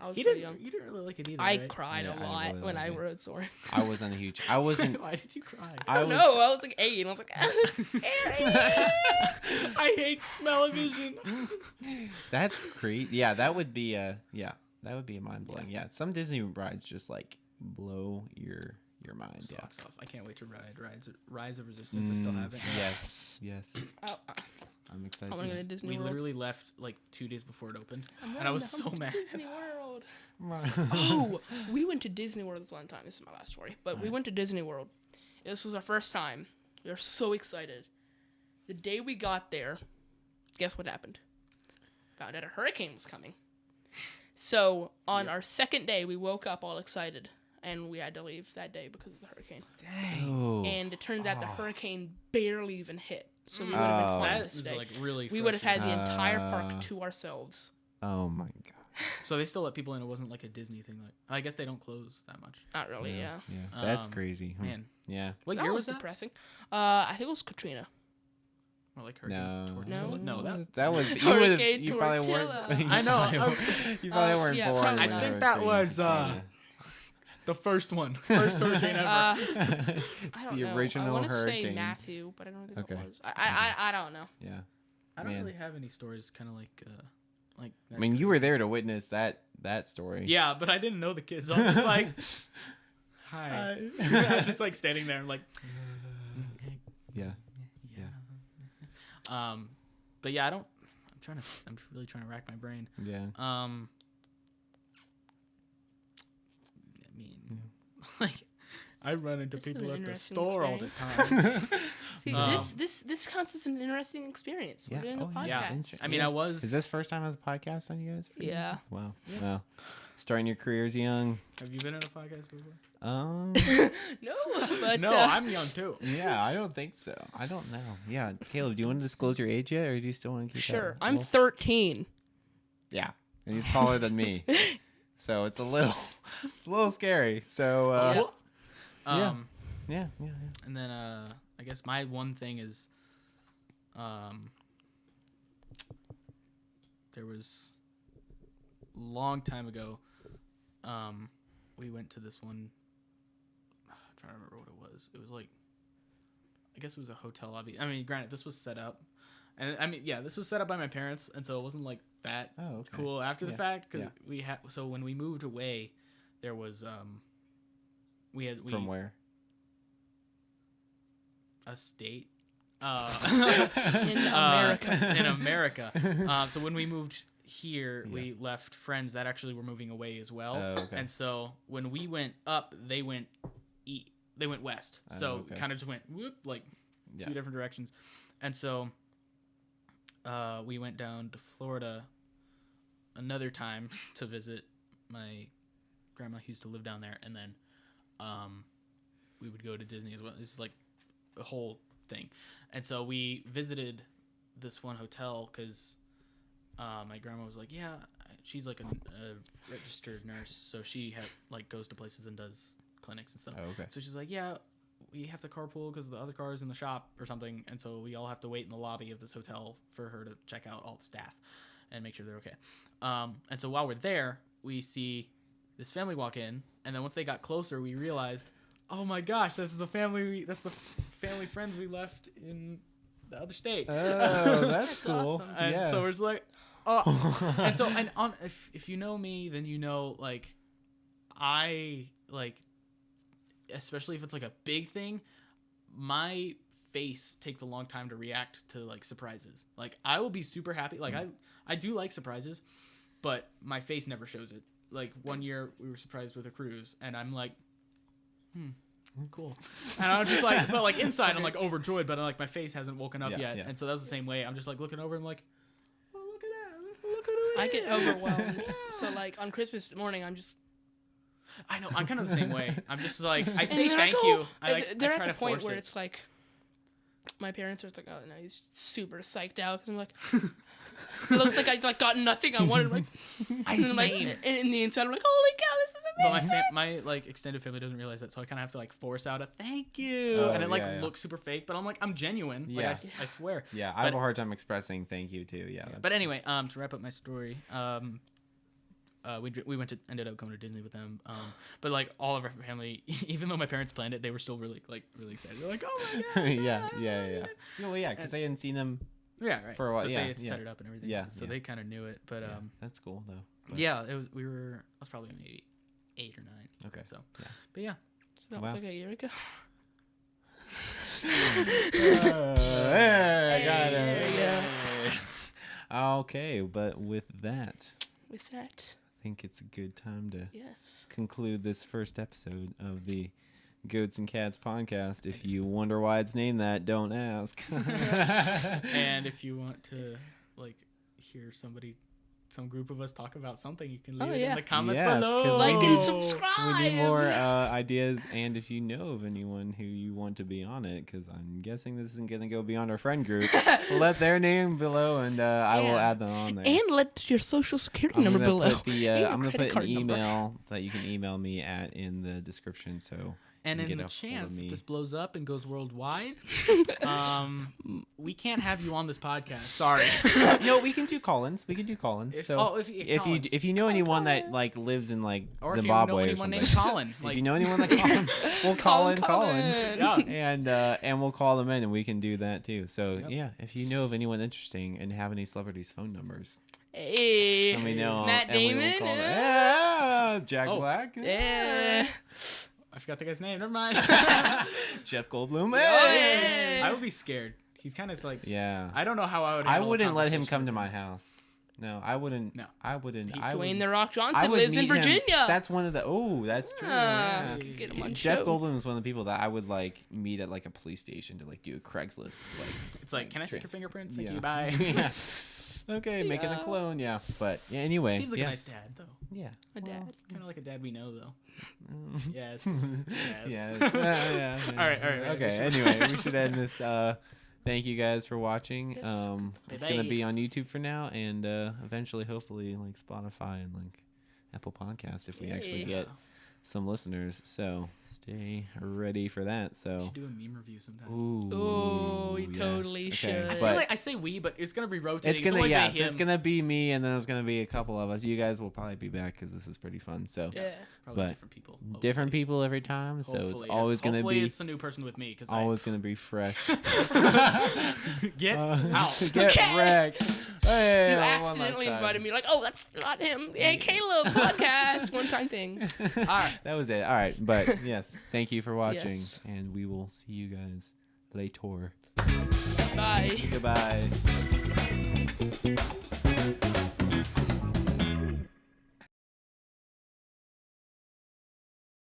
I was so young. You didn't really like it either. I right? cried Yeah, a I lot really when liked I it. rode Soren. I wasn't a huge. I wasn't. Why did you cry? I don't know. I was like 8, and I was like, it's scary. I hate smell-o-vision. That's crazy. Yeah, that would be a mind blowing. Yeah, some Disney rides just like blow your mind. Socks off. I can't wait to ride Rise of Resistance. I still haven't. Yes. I'm excited. I want to go to Disney We World. literally left like 2 days before it opened, and I was so mad. Disney World. Oh, we went to Disney World this one time. This is my last story, but we went to Disney World. This was our first time. We were so excited. The day we got there, guess what happened? Found out a hurricane was coming. So on our second day, we woke up all excited, and we had to leave that day because of the hurricane. Dang. And it turns out the hurricane barely even hit. So we would have been fine That this is day. like really. We would have had the frustrating. entire park to ourselves. Oh my god. So they still let people in. It wasn't like a Disney thing. Like I guess they don't close that much. Not really, yeah. Yeah. That's crazy. Man, Yeah. what That year was was that? depressing. I think it was Katrina. Or like Hurricane No. No, that was Hurricane you probably Tortilla. weren't. I know. You probably weren't yeah, born. probably when not. the I think that hurricane was, Katrina. The first one. First hurricane ever. I don't The know. original I want to say hurricane. Matthew, but I don't think Okay. it was. I don't know. Yeah. I don't man. really have any stories kind of like I mean, you were there to witness that story. Yeah, but I didn't know the kids. So I'm just like, hi. I was just like standing there and like, Yeah. but yeah, I'm really trying to rack my brain. Yeah. I mean, like, I run into This is people an at the interesting store all the experience. time. See, this counts as an interesting experience. We're Yeah. doing a Oh, podcast. yeah. Interesting. I mean, I was. Is this first time as a podcast on you guys? for you? Yeah. Wow. Yeah. Well, starting your careers young. Have you been in a podcast before? No, but No, I'm young too. Yeah, I don't think so. I don't know. Yeah, Caleb, do you want to disclose your age yet, or do you still want to keep sure. that? I'm Well, 13. yeah, and he's taller than me, so it's a little scary. So yeah. And then I guess my one thing is there was a long time ago we went to this one. I'm trying to remember what it was. It was like, I guess it was a hotel lobby. I mean, granted, this was set up, and I mean, yeah, this was set up by my parents, and so it wasn't like that cool after the fact, because we had. So when we moved away, there was From where? a state. In America. In America. So when we moved here, we left friends that actually were moving away as well. Oh, okay. And so when we went up, they went west. So okay. kind of just went whoop, like Yeah. two different directions. And so we went down to Florida another time to visit my grandma who used to live down there, and then we would go to Disney as well. This is like a whole thing. And so we visited this one hotel because my grandma was like, yeah, she's like a registered nurse, so she goes to places and does clinics and stuff. Oh, okay. So she's like, yeah, we have to carpool because the other car is in the shop or something, and so we all have to wait in the lobby of this hotel for her to check out all the staff and make sure they're okay. And so while we're there, we see this family walk in, and then once they got closer, we realized, oh my gosh, that's the family friends we left in the other state. Oh, that's cool. awesome. And yeah. so we're just like, oh. And so, if you know me, then you know, like, I, like, especially if it's, like, a big thing, my face takes a long time to react to, like, surprises. Like, I will be super happy. Like, I do like surprises, but my face never shows it. Like, one year we were surprised with a cruise, and I'm like, cool. And I'm just like, but like inside, I'm like overjoyed, but like my face hasn't woken up yet. Yeah. And so that was the same way. I'm just like looking over and like, oh, look at that. Look at who I it get is. overwhelmed. So like on Christmas morning, I'm just. I know. I'm kind of the same way. I'm just like, I say then thank go- you. I they're try at the to point force where it. it's like, my parents are like, oh no, he's super psyched out because I'm like, it looks like I like got nothing I wanted. Like, and then, like in the inside, I'm like, holy cow, this is amazing. But my like extended family doesn't realize that, so I kind of have to like force out a thank you, Oh, and it like yeah. looks super fake, but I'm like, I'm genuine. Like, Yeah. I swear. Yeah, I have a hard time expressing thank you too. Yeah. But anyway, to wrap up my story, we ended up going to Disney with them. But like all of our family, even though my parents planned it, they were still really excited. They're like, oh my god. yeah. Well, yeah, because they hadn't seen them. Yeah, right. For a while, But yeah, they had yeah. set it up and everything. Yeah, So yeah. they kind of knew it. But Yeah, that's cool though. But- yeah, it was. I was probably maybe 8 or 9. Okay. So, Yeah. but yeah. So that Wow. was like a year ago. Hey, got There it. we go. Yay. Okay, but with that, With that, I think it's a good time to yes. conclude this first episode of the Goats and Cats podcast. If you wonder why it's named that, don't ask. And if you want to like hear some group of us talk about something, you can leave Oh, it yeah. in the comments Yes, 'cause below. Like we and need- subscribe. We need more ideas, and if you know of anyone who you want to be on it, because I'm guessing this isn't going to go beyond our friend group, let their name below, and I will Yeah. add them on there. And let your social security I'm number gonna below. put the And your I'm gonna credit put an card number. email that you can email me at in the description, so And in get the a hold of chance me. that this blows up and goes worldwide, we can't have you on this podcast. Sorry. No, we can do call-ins. So if you know anyone that like lives in like Or Zimbabwe if you know anyone or something, named Colin. if you know anyone like Colin, we'll call in. Yeah. And we'll call them in, and we can do that too. So Yep. yeah, if you know of anyone interesting and have any celebrities' phone numbers, Hey, let me know. Matt and we will Damon. call them. Yeah. Yeah, Jack Oh. Black. Yeah. I forgot the guy's name. Never mind. Jeff Goldblum. Hey. I would be scared. He's kind of like. Yeah. I don't know how I would. I handle a wouldn't let him conversation come with to my house. No, I wouldn't. No. I wouldn't. I Dwayne would, The Rock I Johnson would lives in meet him. Virginia. That's one of the. Oh, that's true. Yeah. You get him on Jeff show. Goldblum is one of the people that I would like meet at like a police station to like do a Craigslist. Like, It's like, can I take your fingerprints? Thank Yeah. you. Bye. Yeah. Okay, See making a ya. clone. Yeah, but yeah, anyway. Seems like a nice yes. dad, though. Yeah. A dad. Kind of like a dad we know, though. Yes. Yeah. Yes. Yeah. All right. Okay. Anyway, we should end this. Thank you guys for watching. Yes. It's gonna Bye-bye. be on YouTube for now, and eventually, hopefully, like Spotify and like Apple Podcasts if we actually Yay. get some listeners. So stay ready for that. We So. should do a meme review sometime. Oh, we yes. totally Okay, should. I feel but like I say we, but it's gonna be rotating. it's gonna only yeah, by him. it's gonna be me, and then there's gonna be a couple of us. You guys will probably be back because this is pretty fun. So Yeah. Probably but different people. different hopefully. people every time. So it's Hopefully, yeah. always gonna Hopefully be it's a new person with me because always gonna be fresh. get out. Get Okay. wrecked. Hey, You one last accidentally time. invited me, like, oh, that's not him. Hey, Caleb, podcast, one-time thing. All right. That was it. All right, but yes, thank you for watching, Yes. and we will see you guys later. Bye. Goodbye.